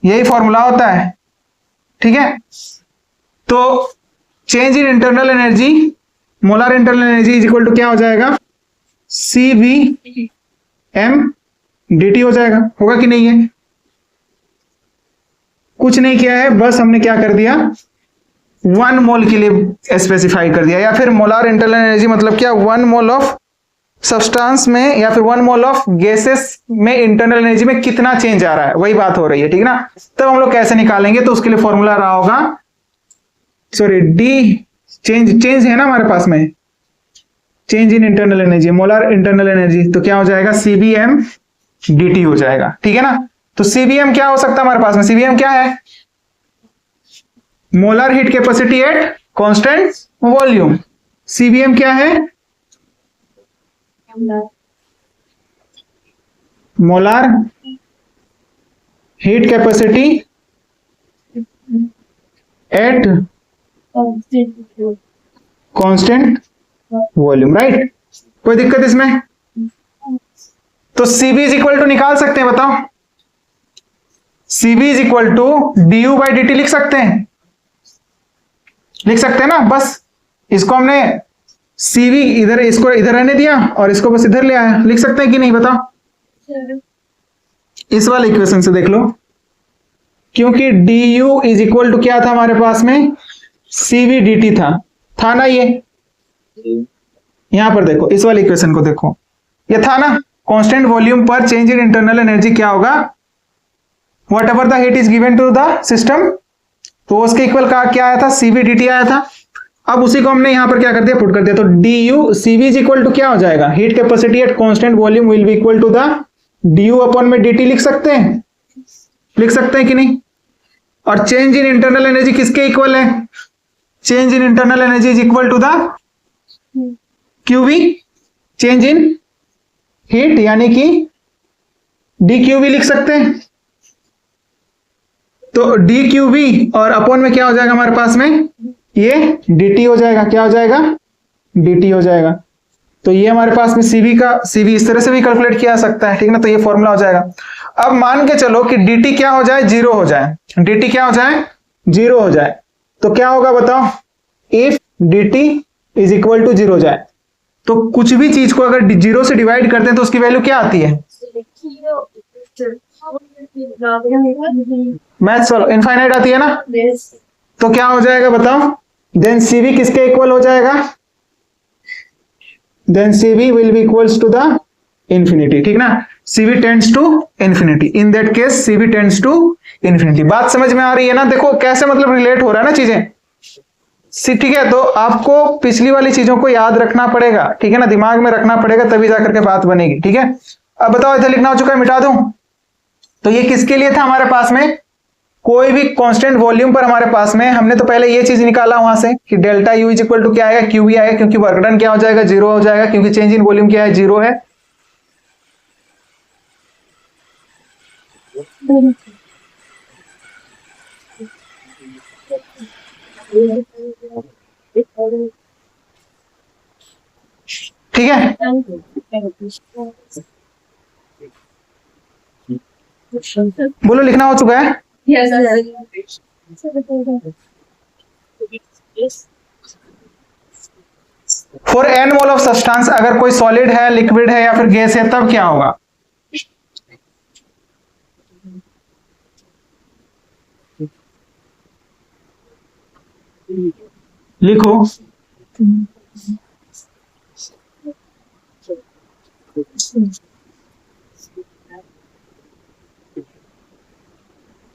यही फॉर्मूला होता है, ठीक है? तो change in internal energy, molar internal energy is equal to क्या हो जाएगा? C V M D T हो जाएगा। होगा कि नहीं? है कुछ नहीं किया है, बस हमने क्या कर दिया? 1 मोल के लिए स्पेसिफाई कर दिया। या फिर मोलर इंटरनल एनर्जी मतलब क्या? 1 मोल ऑफ सब्सटेंस में या फिर 1 मोल ऑफ गैसेस में इंटरनल एनर्जी में कितना चेंज आ रहा है, वही बात हो रही है, ठीक है ना? तब हम लोग कैसे निकालेंगे? तो उसके लिए फॉर्मूला रहा होगा, सॉरी, डी चेंज है ना हमारे पास में, change in internal energy, molar internal energy, तो क्या हो जाएगा? सीबीएम डीटी हो जाएगा, ठीक है ना? तो सीबीएम क्या हो सकता है हमारे पास में? सीबीएम क्या है? Molar heat capacity at constant volume. CBM क्या है? Molar heat capacity at constant volume, right? कोई दिक्कत इसमें? तो सीबी इज इक्वल टू निकाल सकते हैं, बताओ? C B is equal to D U by D T लिख सकते हैं, लिख सकते हैं ना? बस इसको हमने सीवी इधर, इसको इधर रहने दिया और इसको बस इधर ले आया, लिख सकते हैं कि नहीं बताओ? इस वाले इक्वेशन से देख लो, क्योंकि du इज इक्वल टू क्या था हमारे पास में, cv dt था ना ये। यहां पर देखो, इस वाली इक्वेशन को देखो, ये था ना, कांस्टेंट वॉल्यूम पर चेंज इन इंटरनल एनर्जी क्या होगा, whatever the heat is given to the system, तो उसके इक्वल का क्या आया था, cv dt आया था। अब उसी को हमने यहां पर क्या कर दिया, पुट कर दिया, तो du cv is equal to क्या हो जाएगा, heat capacity at constant volume will be equal to the du upon में dt लिख सकते हैं कि नहीं। और चेंज इन इंटरनल एनर्जी किसके इक्वल है, change in internal energy is equal to the QV, change in heat, यानी कि dQV लिख सकते हैं। तो dQV और अपॉन में क्या हो जाएगा हमारे पास में, ये dt हो जाएगा, क्या हो जाएगा, dt हो जाएगा। तो ये हमारे पास में CV इस तरह से भी कैलकुलेट किया जा सकता है, ठीक ना। तो ये फॉर्मूला हो जाएगा। अब मान के चलो कि dt क्या हो जाए, जीरो हो जाए, dt क्या हो जाए, जीरो हो जाए, तो क्या होगा बताओ, if dt is equal to zero हो जाए, तो कुछ भी चीज को अगर जीरो से डिवाइड करते हैं तो उसकी वैल्यू क्या आती है, मैथ सॉल्व इनफाइनाइट आती है ना। तो क्या हो जाएगा बताओ, देन CV किसके इक्वल हो जाएगा, then CV will be equals to the infinity, ठीक ना। CV tends to infinity, in that case CV tends to infinity. बात समझ में आ रही है ना, देखो कैसे मतलब रिलेट हो रहा है ना चीजें, ठीक है। तो आपको पिछली वाली चीजों को याद रखना पड़ेगा, ठीक है ना, दिमाग में रखना पड़ेगा, तभी जाकर के बात बनेगी, ठीक है। अब बताओ, इधर लिखना हो चुका है, मिटा दूं। तो ये किसके लिए था हमारे पास में, कोई भी कांस्टेंट वॉल्यूम पर हमारे पास में, हमने तो पहले ये चीज निकाला वहां से कि delta U is equal to क्या आएगा, QV आएगा, क्योंकि वर्क डन क्या हो जाएगा, जीरो हो जाएगा, क्योंकि चेंज इन वॉल्यूम क्या है, जीरो है। ठीक है, बोलो लिखना हो चुका है। For n mole of substance, अगर कोई सॉलिड है, लिक्विड है या फिर गैस है, तब क्या होगा, लिखो।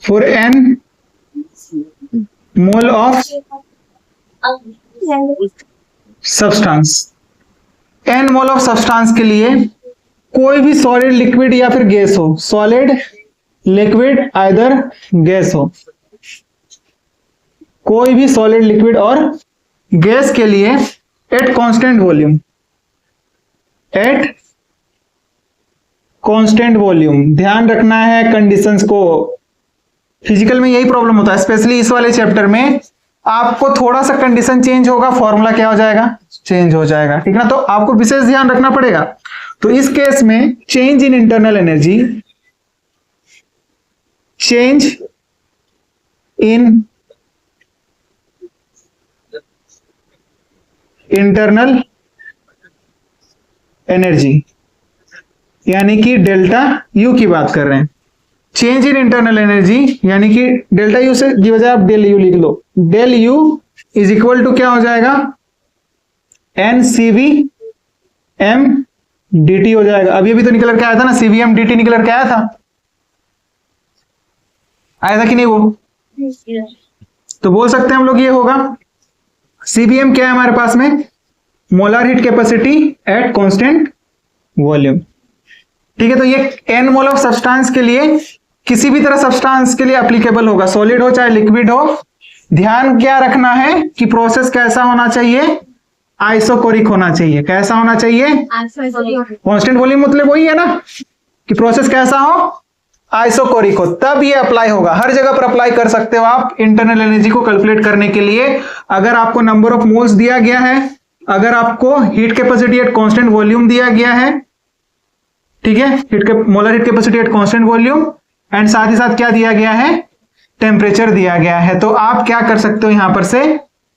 For n mole of substance, n mole of substance के लिए कोई भी सॉलिड, लिक्विड या फिर गैस हो, सॉलिड, लिक्विड, आइदर गैस हो, कोई भी सॉलिड, लिक्विड और गैस के लिए eight constant volume, at constant volume, ध्यान रखना है कंडीशंस को। फिजिकल में यही प्रॉब्लम होता है, स्पेशली इस वाले चैप्टर में आपको थोड़ा सा कंडीशन चेंज होगा, फॉर्मूला क्या हो जाएगा, चेंज हो जाएगा, ठीक ना। तो आपको विशेष ध्यान रखना पड़ेगा। तो इस केस में change in internal energy, change in internal energy, यानी कि डेल्टा U की बात कर रहे हैं। चेंज इन इंटरनल एनर्जी यानी कि डेल्टा U से की बजाय आप डेल U लिख लो, del U is equal to क्या हो जाएगा, NCV m dt हो जाएगा। अभी अभी तो निकल करके आया था ना, CVm dt निकल करके आया था कि नहीं वो, तो बोल सकते हैं हम लोग ये होगा। CVm क्या है हमारे पास में, molar heat capacity at constant volume, ठीक है। तो ये n मोल ऑफ सब्सटेंस के लिए, किसी भी तरह सब्सटेंस के लिए एप्लीकेबल होगा, सॉलिड हो चाहे लिक्विड हो। ध्यान क्या रखना है कि प्रोसेस कैसा होना चाहिए, आइसोकोरिक होना चाहिए। कैसा होना चाहिए, कांस्टेंट वॉल्यूम, मतलब वही है ना कि प्रोसेस कैसा हो, आइसोकोरिक हो, तब ये अप्लाई होगा। हर जगह पर अप्लाई कर सकते हो आप इंटरनल एनर्जी को कैलकुलेट करने के लिए। अगर आपको नंबर ऑफ मोल्स दिया गया है, अगर आपको heat capacity at constant volume दिया गया है, ठीक है, molar heat capacity at constant volume, and साथ ही साथ क्या दिया गया है, टेम्परेचर दिया गया है, तो आप क्या कर सकते हो, यहां पर से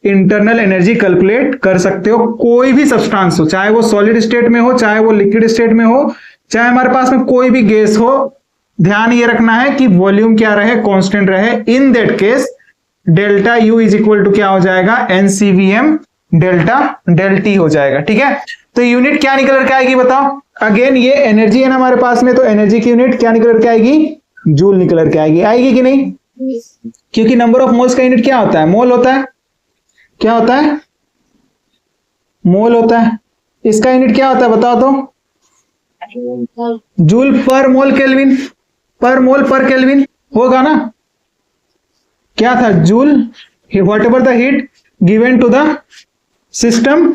इंटरनल एनर्जी कैलकुलेट कर सकते हो। कोई भी सब्सटेंस हो, चाहे वो सॉलिड स्टेट में हो, चाहे वो लिक्विड स्टेट में हो, चाहे हमारे पास में कोई भी गैस हो, ध्यान ये रखना है कि वॉल्यूम क्या रहे, कांस्टेंट रहे। In that case delta you is equal to क्या हो जाएगा, एनसीवीएम डेल्टा डेल टी हो जाएगा। ठीक है, तो यूनिट क्या निकल कर के आएगी बताओ। अगेन ये एनर्जी है ना हमारे पास में, तो एनर्जी की यूनिट क्या निकल कर के आएगी, जूल निकल कर के आएगी। आएगी कि नहीं, क्योंकि नंबर ऑफ मोल्स का यूनिट क्या होता है, मोल होता है। क्या होता है, मोल होता है। इसका यूनिट क्या होता है बताओ तो, जूल पर मोल केल्विन, पर मोल पर केल्विन होगा ना। क्या था, joule whatever the heat given to the system,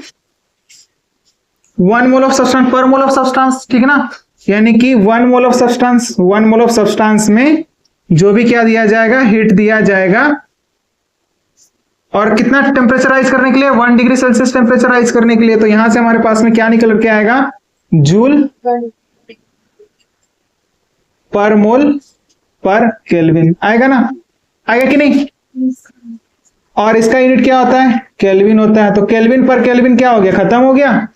1 mole of substance per mole of substance. ठीक है ना, यानी कि 1 mole of substance, 1 mole of substance में जो भी क्या दिया जाएगा, हीट दिया जाएगा। और कितना टेम्परेचराइज करने के लिए, 1 डिग्री सेल्सियस टेम्परेचराइज करने के लिए। तो यहां से हमारे पास में क्या निकल के आएगा, जूल पर मोल पर केल्विन आएगा ना, आएगा कि नहीं। और इसका यूनिट क्या होता है, केल्विन होता है। तो केल्विन पर केल्विन क्या हो गया, खत्म हो गया,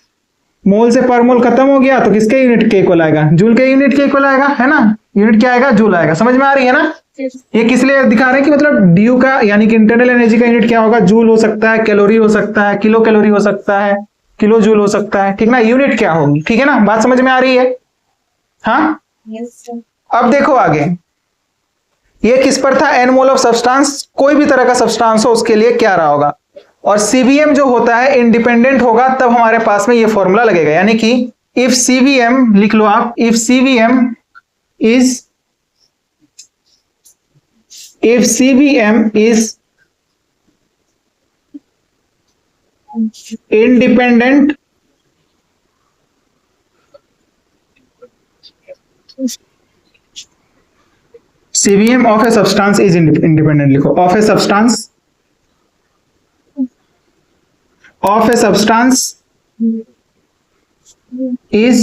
मोल से पर मोल खत्म हो गया। तो किसके यूनिट के इक्वल आएगा, जूल के यूनिट के इक्वल आएगा, है ना। यूनिट क्या आएगा, जूल आएगा। समझ में आ रही है ना। ये किस लिए दिखा रहे हैं कि मतलब ड्यू का यानी कि इंटरनल एनर्जी का यूनिट क्या होगा, जूल हो सकता है, कैलोरी हो सकता है, किलो कैलोरी हो सकता है, किलो जूल हो सकता है। ठीक ना, यूनिट क्या होगी। ठीक है ना, बात समझ में आ रही है। हाँ अब देखो आगे, ये किस पर था, एन मोल ऑफ सब्सटेंस, कोई भी तरह का सब्सटेंस हो उसके लिए क्या रहा होगा। और सीवीएम जो होता है इंडिपेंडेंट होगा, तब हमारे पास में ये फॉर्मूला लगेगा। यानी कि इफ सीवीएम लिख लो आप, if c v m is independent CVM of a substance is independent, लिखो of a substance is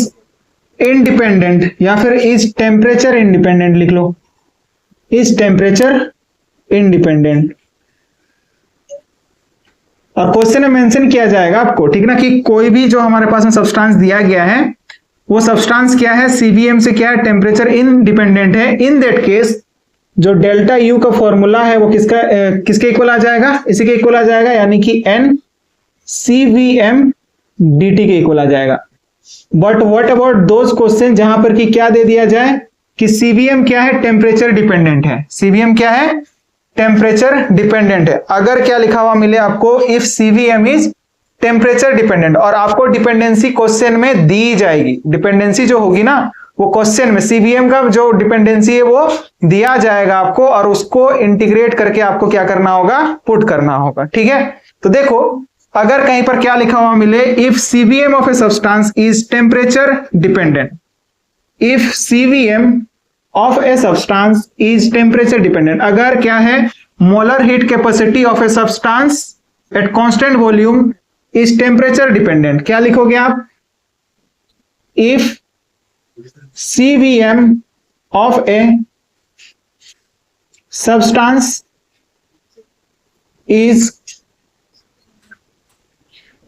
independent, या फिर is temperature independent लिख लो, is temperature independent। और क्वेश्चन में मेंशन किया जाएगा आपको, ठीक ना, कि कोई भी जो हमारे पास में सब्सटेंस दिया गया है वो सब्सटेंस क्या है, सीवीएम से क्या है, टेम्परेचर इंडिपेंडेंट है। इन दैट केस जो डेल्टा यू का फॉर्मूला है वो किसके इक्वल आ जाएगा, इसी के इक्वल आ जाएगा, यानी कि एन सीवीएम डीटी के इक्वल आ जाएगा। But what about those question जहां पर कि क्या दे दिया जाए कि सीवीएम क्या है, टेम्परेचर डिपेंडेंट है। सीवीएम क्या है, टेम्परेचर डिपेंडेंट है। अगर क्या लिखा हुआ मिले आपको, if c v m is temperature dependent, और आपको डिपेंडेंसी क्वेश्चन में दी जाएगी, डिपेंडेंसी जो होगी ना वो क्वेश्चन में सीवीएम का जो डिपेंडेंसी है वो दिया जाएगा आपको, और उसको इंटीग्रेट करके आपको क्या करना होगा, पुट करना होगा। ठीक है, तो देखो अगर कहीं पर क्या लिखा हुआ मिले, if c v m of a substance is temperature dependent, if c v m of a substance is temperature dependent, अगर क्या है, molar heat capacity of a substance at constant volume is temperature dependent, क्या लिखोगे आप, if CVM of a substance is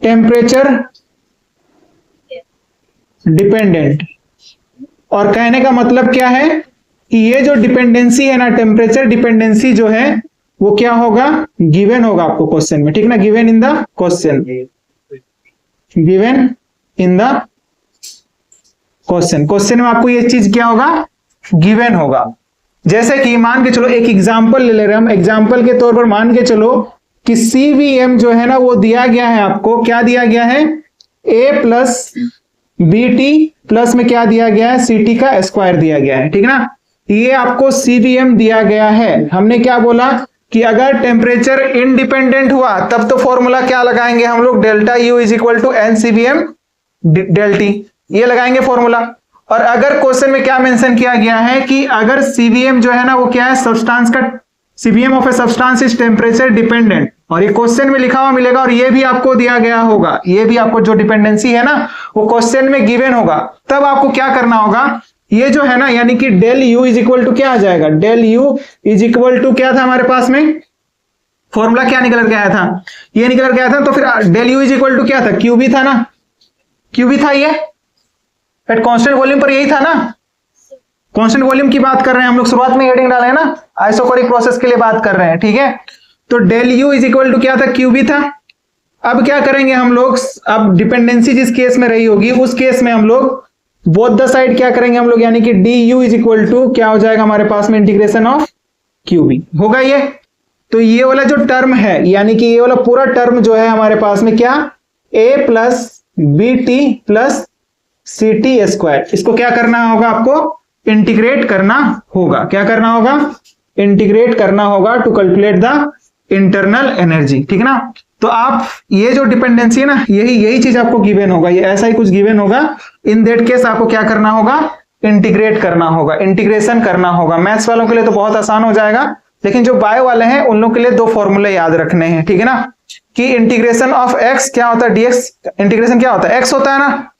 temperature dependent। और कहने का मतलब क्या है कि ये जो डिपेंडेंसी है ना, टेम्परेचर डिपेंडेंसी जो है वो क्या होगा, गिवन होगा आपको क्वेश्चन में। ठीक ना, given in the question, given in the question में आपको ये चीज क्या होगा, गिवन होगा। जैसे कि मान के चलो, एक एग्जांपल ले रहे हैं हम, एग्जांपल के तौर पर मान के चलो कि सीवीएम जो है ना वो दिया गया है आपको, क्या दिया गया है, ए प्लस बी टी प्लस में क्या दिया गया है, सी टी का स्क्वायर दिया गया है। ठीक ना, ये आपको सीवीएम दिया गया है। हमने क्या बोला कि अगर टेम्परेचर इंडिपेंडेंट हुआ तब तो फॉर्मूला क्या लगाएंगे हम लोग, delta you is equal to n c v m del t, ये लगाएंगे फॉर्मूला। और अगर क्वेश्चन में क्या मेंशन किया गया है कि अगर सीवीएम जो है ना वो क्या है, सब्सटेंस का c v m of a substance is temperature dependent, और ये क्वेश्चन में लिखा हुआ मिलेगा, और ये भी आपको दिया गया होगा, ये भी आपको जो डिपेंडेंसी है ना वो क्वेश्चन में गिवन होगा। तब आपको क्या करना होगा, ये जो है ना, यानी कि del U is equal to क्या आ जाएगा, del U is equal to क्या था हमारे पास में, फॉर्मूला क्या निकल के आया था, ये निकल के आया था। तो फिर del U is equal to क्या था, क्यू भी था ना, क्यू भी था, ये एट कांस्टेंट वॉल्यूम पर यही था ना। कांस्टेंट वॉल्यूम की बात कर रहे हैं हम लोग, शुरुआत में हेडिंग डाले हैं ना, आइसोकोरिक प्रोसेस के लिए बात कर रहे हैं, ठीक है। तो del U is equal to क्या था, क्यूबी था। अब क्या करेंगे हम लोग, अब डिपेंडेंसी जिस केस में रही होगी उस केस में हम लोग बोथ द साइड क्या करेंगे हम लोग, यानी कि D U is equal to क्या हो जाएगा हमारे पास में, इंटीग्रेशन ऑफ क्यूबी होगा ये। तो ये वाला जो टर्म है, यानी कि ये वाला पूरा टर्म जो है हमारे पास में क्या, a plus B T plus C T square, इसको क्या करना होगा आपको, इंटीग्रेट करना होगा। क्या करना होगा, इंटीग्रेट करना होगा to calculate the internal energy, ठीक है ना। तो आप ये जो डिपेंडेंसी है ना, यही चीज आपको गिवन होगा, ये ऐसा ही कुछ गिवन होगा। इन दैट केस आपको क्या करना होगा, इंटीग्रेट करना होगा, इंटीग्रेशन करना होगा। मैथ्स वालों के लिए तो बहुत आसान हो जाएगा, लेकिन जो बायो वाले हैं उन लोगों के लिए दो फॉर्मूले याद रखने हैं, ठीक है ना। कि इंटीग्रेशन ऑफ एक्स क्या होता है, डीएक्स इंटीग्रेशन क्या होता है, एक्स होता है ना,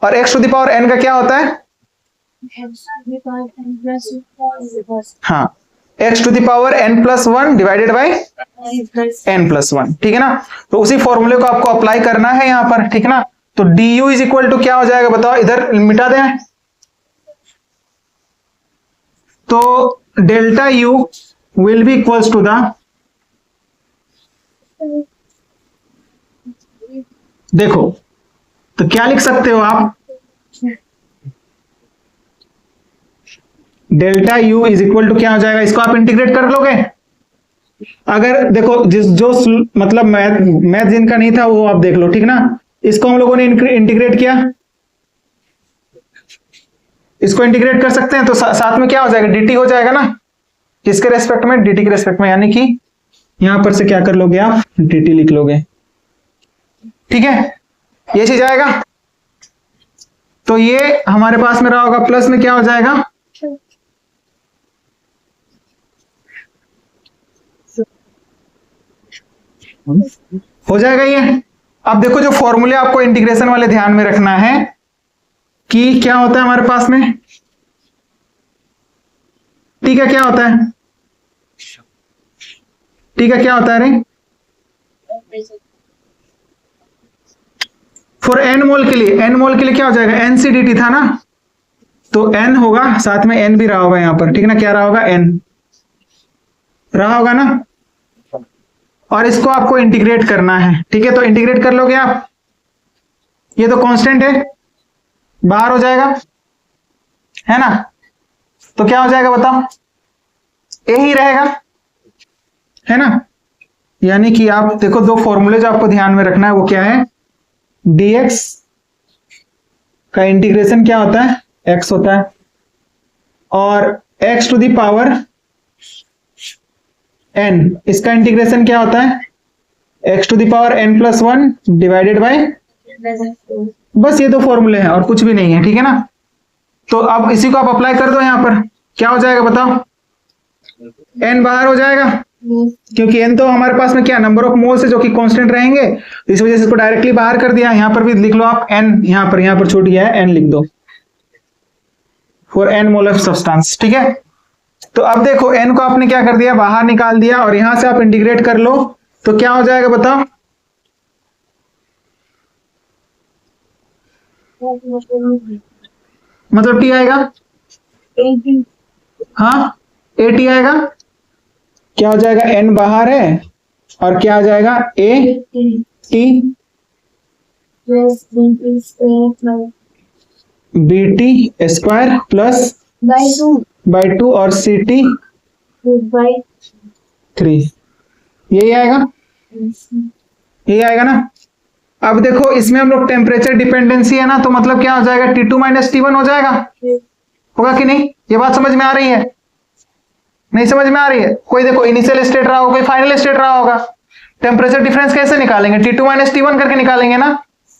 और X to the power N का क्या होता है, हाँ, X to the power N plus one divided by N plus one, ठीक है ना। तो उसी फॉर्मूले को आपको अप्लाई करना है यहां पर, ठीक है ना। तो D U is equal to क्या हो जाएगा बताओ, इधर मिटा दें, तो delta U will be equals to the, देखो तो क्या लिख सकते हो आप, delta you is equal to क्या हो जाएगा, इसको आप इंटीग्रेट कर लोगे। अगर देखो जो मतलब मैथ जिनका नहीं था वो आप देख लो, ठीक ना। इसको हम लोगों ने इंटीग्रेट किया, इसको इंटीग्रेट कर सकते हैं, तो साथ में क्या हो जाएगा, dt हो जाएगा ना, किसके रेस्पेक्ट में, dt के रेस्पेक्ट में, यानी कि यहां पर से क्या कर लोगे आप, dt लिख लोगे, ठीक है। ये चीज आएगा, तो ये हमारे पास में रहा होगा, प्लस में क्या हो जाएगा, हो जाएगा ये। अब देखो जो फॉर्मूले आपको इंटीग्रेशन वाले ध्यान में रखना है कि क्या होता है हमारे पास में, टी का क्या होता है, टी का क्या होता है रे, फॉर एन मोल के लिए, एन मोल के लिए क्या हो जाएगा, एन सी डी टी था ना, तो एन होगा, साथ में एन भी रहा होगा यहां पर, ठीक ना, क्या रहा होगा, एन रहा होगा ना। और इसको आपको इंटीग्रेट करना है, ठीक है। तो इंटीग्रेट कर लोगे आप, ये तो कांस्टेंट है, बाहर हो जाएगा, है ना। तो क्या हो जाएगा बताओ, ए ही रहेगा, है ना। यानी कि आप देखो दो फॉर्मूले जो आपको ध्यान में रखना है वो क्या है, dx का इंटीग्रेशन क्या होता है, x होता है, और x to the power n, इसका इंटीग्रेशन क्या होता है, x to the power n plus one divided by, बस ये दो फॉर्मूले हैं और कुछ भी नहीं है, ठीक है ना। तो अब इसी को आप अप्लाई कर दो यहां पर, क्या हो जाएगा बताओ, n बाहर हो जाएगा, क्योंकि n तो हमारे पास में क्या, नंबर ऑफ मोल्स है जो कि कांस्टेंट रहेंगे, तो इस वजह से इसको डायरेक्टली बाहर कर दिया। यहां पर भी लिख लो आप n, यहां पर छूट गया है, n लिख दो for n mole of substance, ठीक है। तो अब देखो n को आपने क्या कर दिया, बाहर निकाल दिया, और यहां से आप इंटीग्रेट कर लो, तो क्या हो जाएगा बताओ, मतलब t आएगा, हाँ at आएगा, क्या हो जाएगा, n बाहर है, और क्या हो जाएगा, a t B T square plus by two और सी टी बाई 3, यही आएगा, यही आएगा ना। अब देखो इसमें हम लोग टेम्परेचर डिपेंडेंसी है ना, तो मतलब क्या हो जाएगा, T2 माइनस T1 हो जाएगा, होगा कि नहीं, ये बात समझ में आ रही है, नहीं समझ में आ रही है, कोई देखो इनिशियल स्टेट रहा होगा, कोई फाइनल स्टेट रहा होगा, टेम्परेचर डिफरेंस कैसे निकालेंगे, T2 माइनस T1 करके निकालेंगे ना,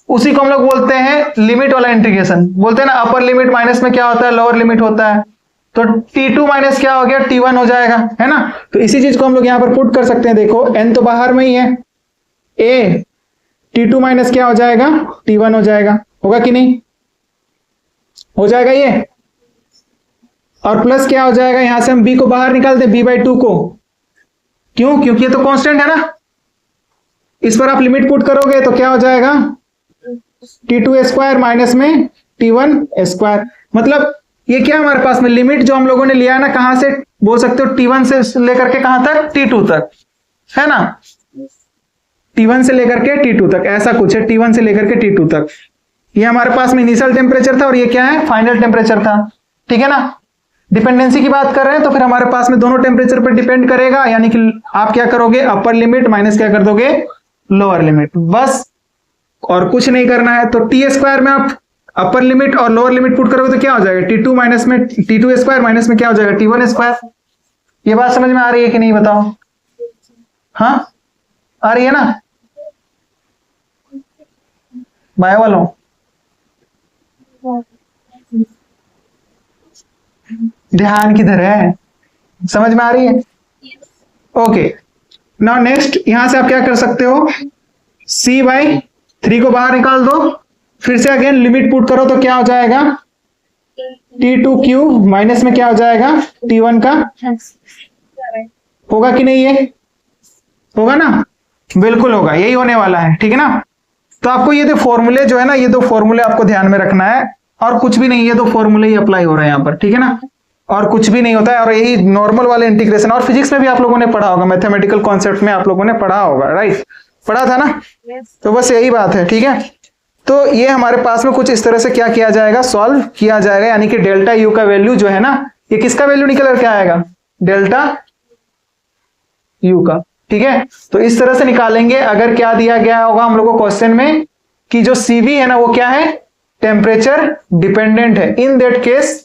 उसी को हम लोग बोलते हैं लिमिट वाला इंटीग्रेशन, बोलते हैं ना, अपर लिमिट माइनस में क्या होता है, लोअर लिमिट होता है, तो T2 माइनस क्या हो गया, T1 हो जाएगा, है ना। तो इसी चीज को हम लोग यहां पर पुट कर सकते हैं, देखो n तो बाहर में ही है, a T2 माइनस क्या हो जाएगा, T1 हो जाएगा, होगा कि नहीं, हो जाएगा ये, और प्लस क्या हो जाएगा, यहां से हम b को बाहर निकालते हैं, b/2 को, क्यों, क्योंकि ये तो कांस्टेंट है ना, इस पर आप लिमिट पुट करोगे तो क्या हो जाएगा, T2 स्क्वायर माइनस में T1 स्क्वायर, मतलब ये क्या हमारे पास में लिमिट जो हम लोगों ने लिया है ना, कहां से बोल सकते हो, T1 से लेकर के कहां तक, T2 तक, है ना। T1 से लेकर के T2 तक ऐसा कुछ है, T1 से लेकर के T2 तक। ये हमारे पास में इनिशियल टेम्परेचर था और ये क्या है, फाइनल टेम्परेचर था, ठीक है ना। डिपेंडेंसी की बात कर रहे हैं तो फिर हमारे पास में दोनों टेम्परेचर पर डिपेंड करेगा, यानी कि आप क्या करोगे, अपर लिमिट माइनस क्या कर दोगे, लोअर लिमिट, बस और कुछ नहीं करना है। तो टी स्क्वायर में आप अपर लिमिट और लोअर लिमिट पुट करोगे तो क्या हो जाएगा, T2 माइनस में T2 स्क्वायर माइनस में क्या हो जाएगा, T1 स्क्वायर। ये बात समझ में आ रही है कि नहीं, बताओ। हाँ आ रही है ना बायो वालों। ध्यान किधर है, समझ में आ रही है। ओके, नाउ नेक्स्ट यहां से आप क्या कर सकते हो, C/3 को बाहर निकाल दो, फिर से अगेन लिमिट पुट करो तो क्या हो जाएगा, T2 माइनस में क्या हो जाएगा, T1 का। होगा कि नहीं, ये होगा ना, बिल्कुल होगा, यही होने वाला है, ठीक है ना। तो आपको ये दो फॉर्मूले जो है ना, ये दो फॉर्मूले आपको ध्यान में रखना है, और कुछ भी नहीं, ये दो फॉर्मूले ही अप्लाई हो रहे हैं यहाँ पर, ठीक है ना, और कुछ भी नहीं होता है। और यही नॉर्मल वाले इंटीग्रेशन, और फिजिक्स में भी आप लोगों ने पढ़ा होगा, मैथमेटिकल कॉन्सेप्ट में आप लोगों ने पढ़ा होगा, राइट, पढ़ा था ना। तो बस यही बात है, ठीक है। तो ये हमारे पास में कुछ इस तरह से क्या किया जाएगा, सॉल्व किया जाएगा, यानी कि डेल्टा यू का वैल्यू जो है ना, ये किसका वैल्यू निकल कर क्या आएगा, डेल्टा यू का, ठीक है। तो इस तरह से निकालेंगे। अगर क्या दिया गया होगा हम लोग को क्वेश्चन में कि जो CV है ना वो क्या है, टेम्परेचर डिपेंडेंट है, इन दैट केस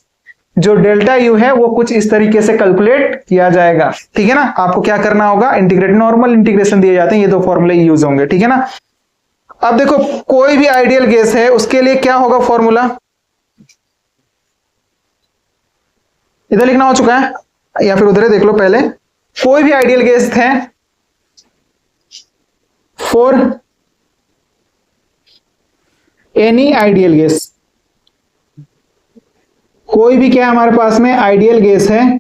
जो डेल्टा यू है वो कुछ इस तरीके से कैलकुलेट किया जाएगा, ठीक है ना। आपको क्या करना होगा, इंटीग्रेट, नॉर्मल इंटीग्रेशन दिए जाते हैं, ये दो फॉर्मूले यूज होंगे, ठीक है ना। अब देखो कोई भी आइडियल गैस है उसके लिए क्या होगा फॉर्मूला, इधर लिखना हो चुका है या फिर उधर देख लो पहले। कोई भी आइडियल गैस है, फॉर एनी आइडियल गैस, कोई भी क्या हमारे पास में आइडियल गैस है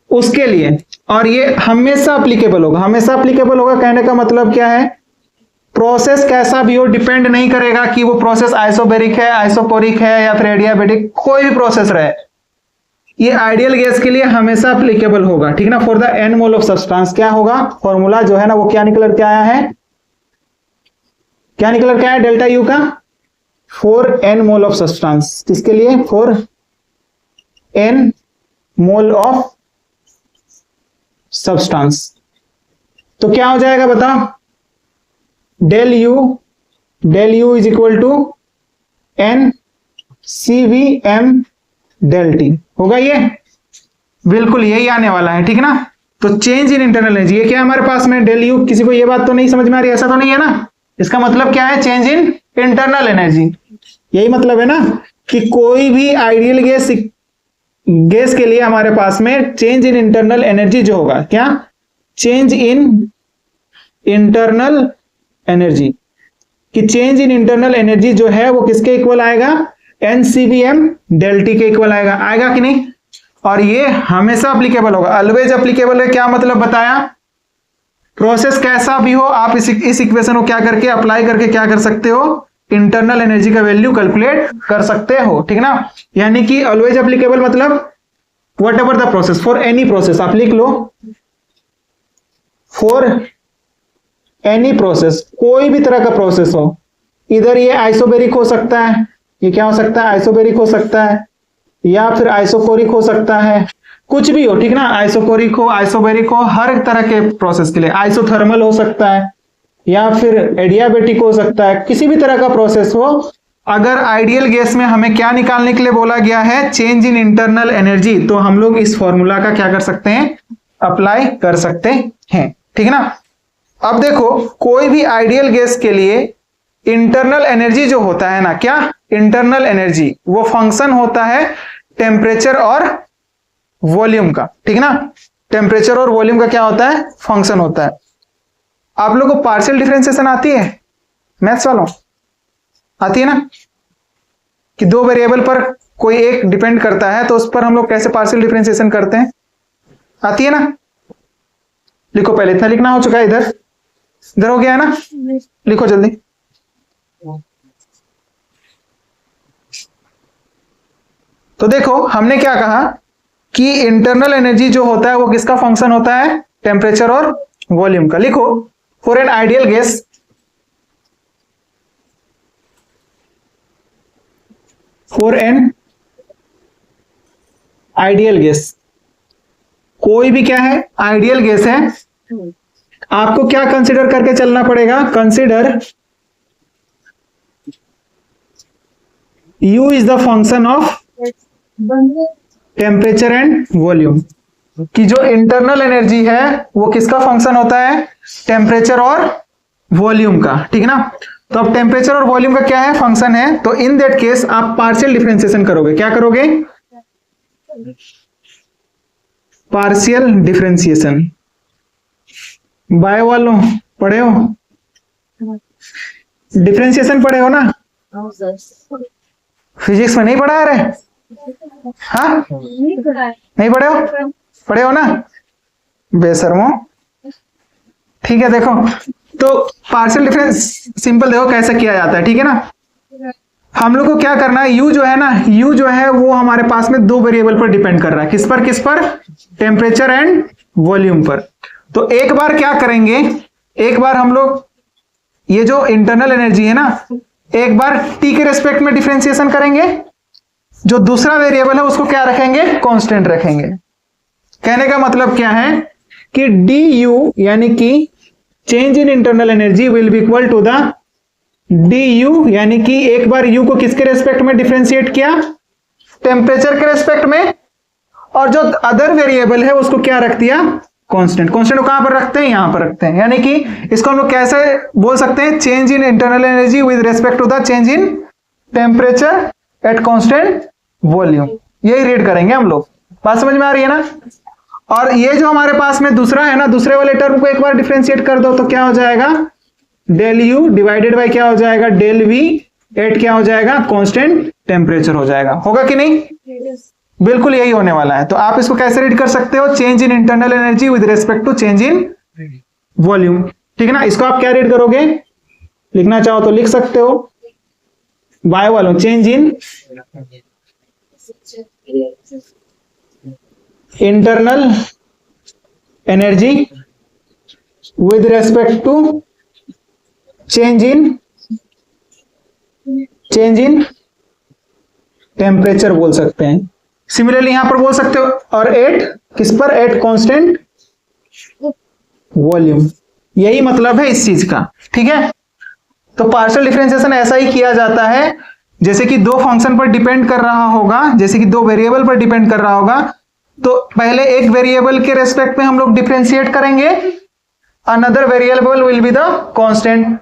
उसके लिए, और ये हमेशा अप्लीकेबल होगा, हमेशा अप्लीकेबल होगा कहने का मतलब क्या है, प्रोसेस कैसा भी हो डिपेंड नहीं करेगा कि वो प्रोसेस आइसोबैरिक है, आइसोपोरिक है या फिर एडियाबैटिक, कोई भी प्रोसेस रहे, ये आइडियल गैस के लिए हमेशा अप्लीकेबल होगा, ठीक ना। For the n mole of substance क्या होगा, फॉर्मूला जो है ना वो क्या निकल के आया है, क्या निकल के आया, डेल्टा यू का, for n mole of substance, किसके लिए, for n mole of substance. तो क्या हो जाएगा बताओ, del U is equal to n CVm del T, होगा ये, बिल्कुल यही आने वाला है, ठीक है ना। तो चेंज इन इंटरनल एनर्जी, ये क्या है हमारे पास में, डेल यू, किसी को ये बात तो नहीं समझ में आ रही, ऐसा तो नहीं है ना। इसका मतलब क्या है, चेंज इन इंटरनल एनर्जी, यही मतलब है ना कि कोई भी आइडियल गैस के लिए हमारे पास में चेंज इन इंटरनल एनर्जी जो होगा, क्या, चेंज इन इंटरनल एनर्जी, कि चेंज इन इंटरनल एनर्जी जो है वो किसके इक्वल आएगा, NCVm डेल टी के इक्वल आएगा, आएगा कि नहीं। और ये हमेशा अप्लीकेबल होगा, ऑलवेज अप्लीकेबल है, क्या मतलब बताया, प्रोसेस कैसा भी हो आप इस इक्वेशन को क्या करके अप्लाई करके क्या कर सकते हो, इंटरनल एनर्जी का वैल्यू कैलकुलेट कर सकते हो, ठीक ना। यानी कि ऑलवेज अप्लीकेबल मतलब what ever the process, for any process, आप लिख लो, फॉर एनी प्रोसेस, कोई भी तरह का प्रोसेस हो, इधर ये आइसोबेरिक हो सकता है, ये क्या हो सकता है, आइसोबेरिक हो सकता है, या फिर आइसोकोरिक हो सकता है, कुछ भी हो, ठीक ना, आइसोकोरिक हो, आइसोबेरिक हो, हर तरह के प्रोसेस के लिए, आइसोथर्मल हो सकता है, या फिर एडियाबेटिक हो सकता है, किसी भी तरह का प्रोसेस हो, अगर आइडियल गैस में हमें क्या निकालने के लिए बोला गया है, चेंज इन इंटरनल एनर्जी, तो हम लोग इस फॉर्मूला का क्या कर सकते हैं, अप्लाई कर सकते हैं, ठीक है ना। अब देखो कोई भी आइडियल गैस के लिए इंटरनल एनर्जी जो होता है ना, क्या, इंटरनल एनर्जी, वो फंक्शन होता है टेम्परेचर और वॉल्यूम का, ठीक है ना। टेम्परेचर और वॉल्यूम का क्या होता है, फंक्शन होता है। आप लोगों को पार्शियल डिफरेंशिएशन आती है मैथ्स वालों, आती है ना, कि दो वेरिएबल पर कोई एक डिपेंड करता है तो उस पर हम लोग कैसे पार्शियल डिफरेंशिएशन करते हैं, आती है ना। लिखो, पहले इतना लिखना हो चुका है, इधर इधर हो गया है ना, लिखो जल्दी। तो देखो हमने क्या कहा कि इंटरनल एनर्जी जो होता है वो किसका फंक्शन होता है, टेम्परेचर और वॉल्यूम का। लिखो for an ideal gas, for an ideal gas, कोई भी क्या है आइडियल गैस है, आपको क्या कंसिडर करके चलना पड़ेगा, consider U is the function of temperature and volume, कि जो इंटरनल एनर्जी है वो किसका फंक्शन होता है, टेम्परेचर और वॉल्यूम का, ठीक है ना। तो अब टेम्परेचर और वॉल्यूम का क्या है, फंक्शन है, तो इन दैट केस आप पार्शियल डिफरेंशिएशन करोगे। क्या करोगे, पार्शियल डिफरेंशिएशन। बायो वालों पढ़े हो, डिफरेंशिएशन पढ़े हो ना, फिजिक्स में नहीं पढ़ा है रे, हाँ नहीं पढ़े हो, पढ़े हो ना, बेशर्मो। ठीक है, देखो तो पार्शियल डिफरेंस सिंपल देखो कैसे किया जाता है, ठीक है ना। हम लोग को क्या करना है, यू जो है ना, यू जो है वो हमारे पास में दो वेरिएबल पर डिपेंड कर रहा है। किस पर, किस पर, टेम्परेचर एंड वॉल्यूम पर। तो एक बार क्या करेंगे, एक बार हम लोग ये जो इंटरनल एनर्जी है ना, एक बार टी के रेस्पेक्ट में डिफरेंशिएशन करेंगे, जो दूसरा वेरिएबल है उसको क्या रखेंगे, कांस्टेंट रखेंगे। कहने का मतलब क्या है कि डी यू यानी कि change in internal energy will be equal to the D U, यानी कि एक बार यू को किसके रेस्पेक्ट में डिफरेंशिएट किया, टेम्परेचर के रेस्पेक्ट में, और जो अदर वेरिएबल है उसको क्या रख दिया, कांस्टेंट। कांस्टेंट को कहां पर रखते हैं, यहां पर रखते हैं। यानी कि इसको हम लोग कैसे बोल सकते हैं, change in internal energy with respect to the change in temperature at constant volume. यही रीड करेंगे हम लोग। बात समझ में आ रही है ना। और ये जो हमारे पास में दूसरा है ना, दूसरे वाले टर्म को एक बार डिफरेंशिएट कर दो तो क्या हो जाएगा, डेल यू डिवाइडेड बाय क्या हो जाएगा, डेल वी एट क्या हो जाएगा, कांस्टेंट टेम्परेचर हो जाएगा। होगा कि नहीं, बिल्कुल यही होने वाला है। तो आप इसको कैसे रीड कर सकते हो, change in internal energy with respect to change in volume, ठीक है ना। इसको आप क्या रीड करोगे, लिखना चाहो तो लिख सकते हो, बाय वालों change in internal energy with respect to change in temperature बोल सकते हैं। सिमिलरली यहां पर बोल सकते हो, और एट किस पर, एट कांस्टेंट वॉल्यूम। यही मतलब है इस चीज का, ठीक है। तो पार्शियल डिफरेंशिएशन ऐसा ही किया जाता है, जैसे कि दो फंक्शन पर डिपेंड कर रहा होगा, जैसे कि दो वेरिएबल पर डिपेंड कर रहा होगा, तो पहले एक वेरिएबल के रेस्पेक्ट में हम लोग डिफरेंशिएट करेंगे, another variable will be the constant,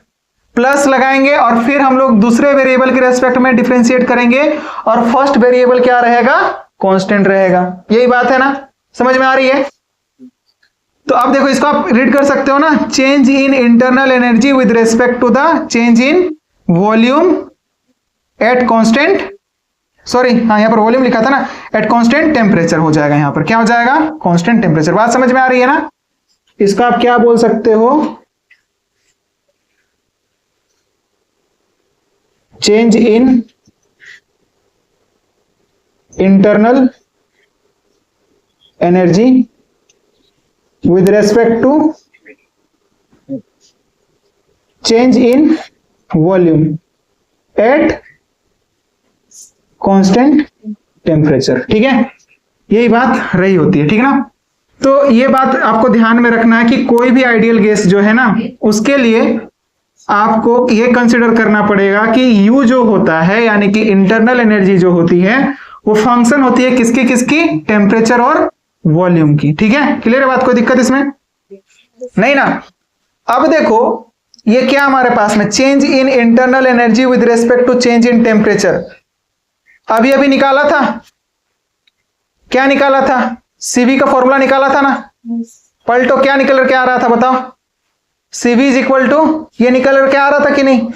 plus लगाएंगे, और फिर हम लोग दूसरे वेरिएबल के रेस्पेक्ट में डिफरेंशिएट करेंगे, और फर्स्ट वेरिएबल क्या रहेगा, कांस्टेंट रहेगा। यही बात है ना, समझ में आ रही है। तो अब देखो इसको आप रीड कर सकते हो ना, change in internal energy with respect to the change in volume at constant, sorry हाँ यहां पर वॉल्यूम लिखा था ना, एट कांस्टेंट टेम्परेचर हो जाएगा। यहां पर क्या हो जाएगा, कांस्टेंट टेम्परेचर। बात समझ में आ रही है ना। इसको आप क्या बोल सकते हो, change in internal energy with respect to change in volume at constant temperature, ठीक है। यही बात रही होती है, ठीक है ना। तो ये बात आपको ध्यान में रखना है कि कोई भी आइडियल गैस जो है ना, उसके लिए आपको ये कंसिडर करना पड़ेगा कि यू जो होता है, यानी कि इंटरनल एनर्जी जो होती है, वो फंक्शन होती है किसकी किसकी, टेम्परेचर और वॉल्यूम की, ठीक है। क्लियर है बात, कोई दिक्कत इसमें नहीं ना। अब देखो ये क्या हमारे पास में, change in internal energy with respect to change in temperature, अभी अभी निकाला था, क्या निकाला था, सीवी का फॉर्मूला निकाला था ना। पलटो क्या निकल के आ रहा था बताओ, सीवी इज इक्वल टू, ये निकल के आ रहा था कि नहीं,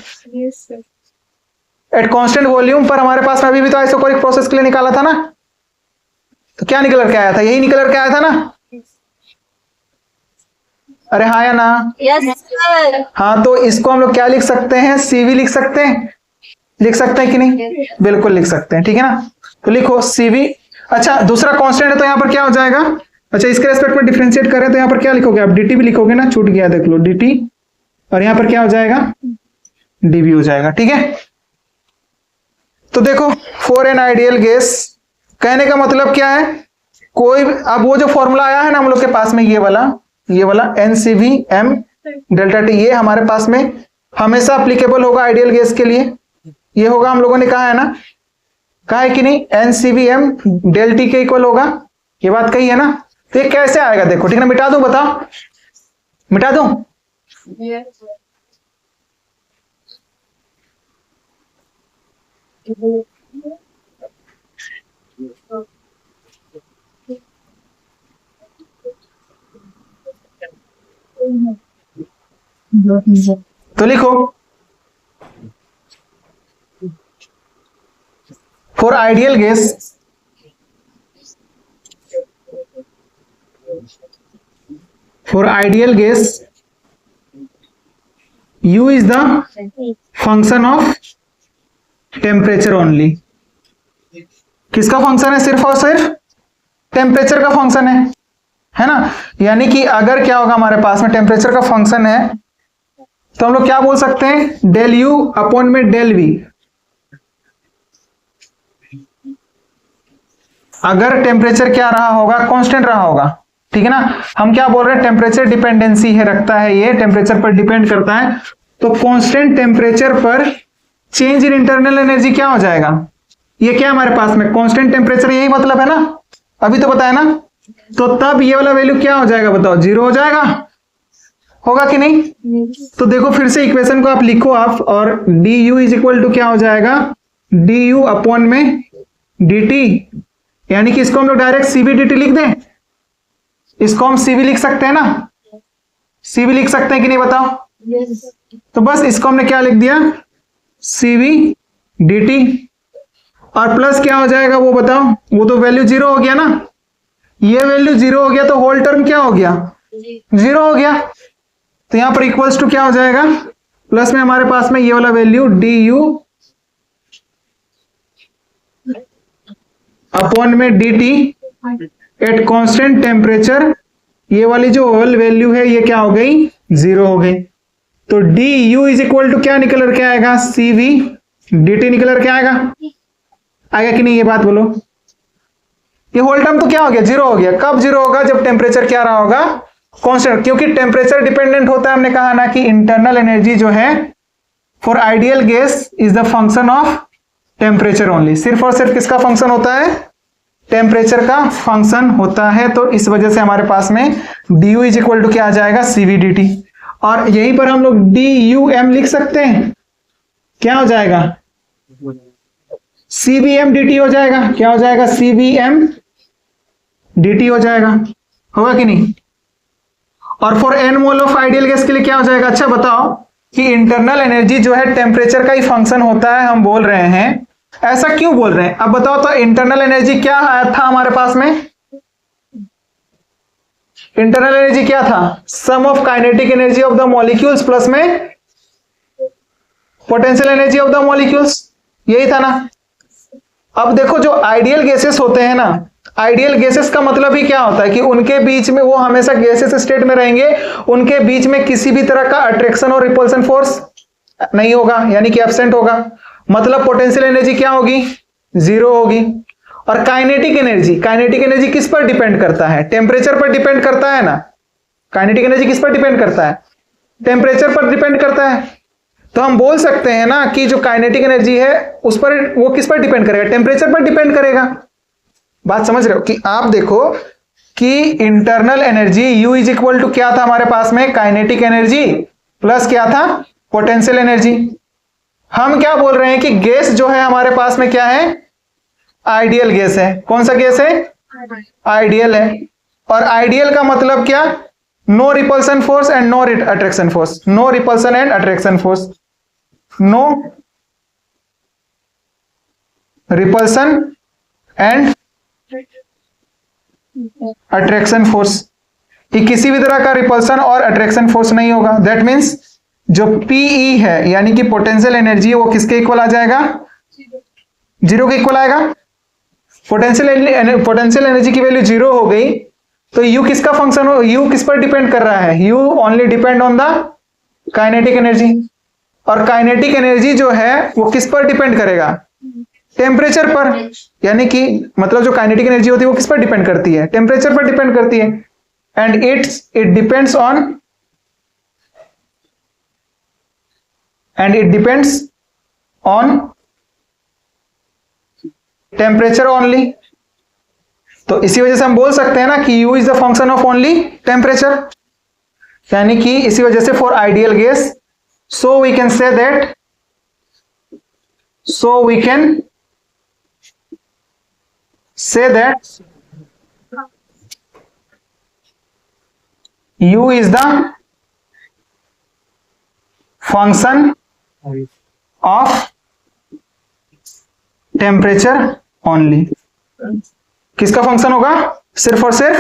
एट कांस्टेंट वॉल्यूम पर हमारे पास में अभी भी तो आइसोकोरिक प्रोसेस के लिए निकाला था ना। तो क्या निकल के आया था, यही निकल के आया था ना। अरे हाँ या ना, यस सर। हाँ तो इसको हम लोग क्या लिख सकते हैं, सीवी लिख सकते हैं, लिख सकते हैं कि नहीं, बिल्कुल लिख सकते हैं, ठीक है ना। तो लिखो सीवी। अच्छा दूसरा कांस्टेंट है तो यहाँ पर क्या हो जाएगा, अच्छा इसके रेस्पेक्ट में डिफरेंशिएट करें तो यहाँ पर क्या लिखोगे आप, dt भी लिखोगे ना, छूट गया देख लो dt, और यहाँ पर क्या हो जाएगा dv हो जाएगा। ठीक है, तो देखो फॉर एन आइडियल गैस, कहने का मतलब क्या है, कोई अब वो जो फॉर्मूला आया है ना हम लोग के पास में, ये वाला NCVm डेल्टा टी, ये हमारे पास में हमेशा अप्लीकेबल होगा आइडियल गैस के लिए, ये होगा, हम लोगों ने कहा है ना, कहा है कि नहीं, NCVm डेल टी के इक्वल होगा, ये बात कही है ना। तो ये कैसे आएगा देखो, ठीक है ना, मिटा दूं, बताओ मिटा दूं, तो लिखो for ideal gas, for ideal gas u is the function of temperature only। किसका फंक्शन है, सिर्फ और सिर्फ टेम्परेचर का फंक्शन है ना। यानी कि अगर क्या होगा हमारे पास में टेम्परेचर का फंक्शन है तो हम लोग क्या बोल सकते हैं, डेल यू अपॉन में डेल वी। अगर टेम्परेचर क्या रहा होगा, कांस्टेंट रहा होगा, ठीक है ना। हम क्या बोल रहे हैं, टेम्परेचर डिपेंडेंसी है, रखता है, ये टेम्परेचर पर डिपेंड करता है, तो कांस्टेंट टेम्परेचर पर चेंज इन इंटरनल एनर्जी क्या हो जाएगा, ये क्या हमारे पास में कांस्टेंट टेम्परेचर, यही मतलब है ना, अभी तो बताया ना। तो तब ये वाला वैल्यू क्या हो जाएगा बताओ, 0 हो जाएगा, होगा कि नहीं। तो देखो फिर से इक्वेशन को आप लिखो आप, और D U is equal to क्या हो जाएगा, डी यू अपॉन में डी टी, यानी कि इसको हम लोग डायरेक्ट सीवी डी टी लिख दें, इसको हम सीवी लिख सकते हैं ना, सीवी लिख सकते हैं कि नहीं बताओ। तो बस इसको हमने क्या लिख दिया, सीवी डी टी, और प्लस क्या हो जाएगा वो बताओ, वो तो वैल्यू 0 हो गया ना, ये वैल्यू 0 हो गया तो होल टर्म क्या हो गया, 0 हो गया। तो यहां पर इक्वल्स टू क्या हो जाएगा, प्लस में हमारे पास में ये वाला वैल्यू डी यू अपॉन में D T eight constant temperature, ये वाली जो होल वैल्यू है ये क्या हो गई, 0 हो गई। तो D U is equal to क्या निकल कर के आएगा, सी वी डी टी निकल कर के आएगा, आएगा कि नहीं, ये बात बोलो। ये होल टर्म तो क्या हो गया, 0 हो गया। कब 0 होगा, जब टेम्परेचर क्या रहा होगा, कांस्टेंट, क्योंकि टेम्परेचर डिपेंडेंट होता है, हमने कहा ना कि इंटरनल एनर्जी जो है for ideal gas is the function of temperature only, सिर्फ और सिर्फ किसका फंक्शन होता है, टेम्परेचर का फंक्शन होता है। तो इस वजह से हमारे पास में D U is equal to क्या आ जाएगा, सीवी डी टी, और यहीं पर हम लोग डी यू एम लिख सकते हैं, क्या हो जाएगा, सीबीएम डी हो जाएगा, क्या हो जाएगा, सीबीएम डी हो जाएगा, होगा कि नहीं। और for N mole of ideal gas के लिए क्या हो जाएगा, अच्छा बताओ कि इंटरनल एनर्जी जो है टेम्परेचर का ही फंक्शन होता है, हम बोल रहे हैं, ऐसा क्यों बोल रहे हैं, अब बताओ। तो इंटरनल एनर्जी क्या था हमारे पास में, इंटरनल एनर्जी क्या था, sum of kinetic energy of the molecules plus में potential energy of the molecules, यही था ना। अब देखो जो आइडियल गैसेस होते हैं ना, आइडियल गैसेस का मतलब ही क्या होता है कि उनके बीच में, वो हमेशा गैसेस स्टेट में रहेंगे, उनके बीच में किसी भी तरह का अट्रैक्शन और रिपल्सन फोर्स नहीं होगा, यानी कि एब्सेंट होगा। मतलब पोटेंशियल एनर्जी क्या होगी, 0 होगी। और काइनेटिक एनर्जी किस पर डिपेंड करता है, टेम्परेचर पर डिपेंड करता है ना। काइनेटिक एनर्जी किस पर डिपेंड करता है, टेम्परेचर पर डिपेंड करता है। तो हम बोल सकते हैं ना कि जो काइनेटिक एनर्जी है उस पर, वो किस पर डिपेंड करेगा, टेम्परेचर पर डिपेंड करेगा। बात समझ रहे हो कि आप देखो कि internal energy U is equal to क्या था हमारे पास में, काइनेटिक एनर्जी प्लस क्या था, पोटेंशियल एनर्जी। हम क्या बोल रहे हैं कि गैस जो है हमारे पास में क्या है, आइडियल गैस है। कौन सा गैस है, आइडियल है। और आइडियल का मतलब क्या, no repulsion force and no attraction force, no repulsion and attraction force, no repulsion and attraction force, कि किसी भी तरह का रिपल्सन और अट्रैक्शन फोर्स नहीं होगा। दैट मीन्स जो पीई है यानी कि पोटेंशियल एनर्जी है वो किसके इक्वल आ जाएगा, 0 के इक्वल आएगा। पोटेंशियल एनर्जी की वैल्यू 0 हो गई तो यू किसका फंक्शन हो, यू किस पर डिपेंड कर रहा है, you only depend on the kinetic energy. और काइनेटिक एनर्जी जो है वो किस पर डिपेंड करेगा, टेम्परेचर पर। यानी कि मतलब जो काइनेटिक एनर्जी होती है वो किस पर डिपेंड करती है, टेम्परेचर पर डिपेंड करती है। And it depends on temperature only. तो इसी वजह से हम बोल सकते हैं ना कि U is the function of only temperature. यानी कि इसी वजह से for ideal gas so we can say that U is the function of temperature only. किसका फंक्शन होगा, सिर्फ और सिर्फ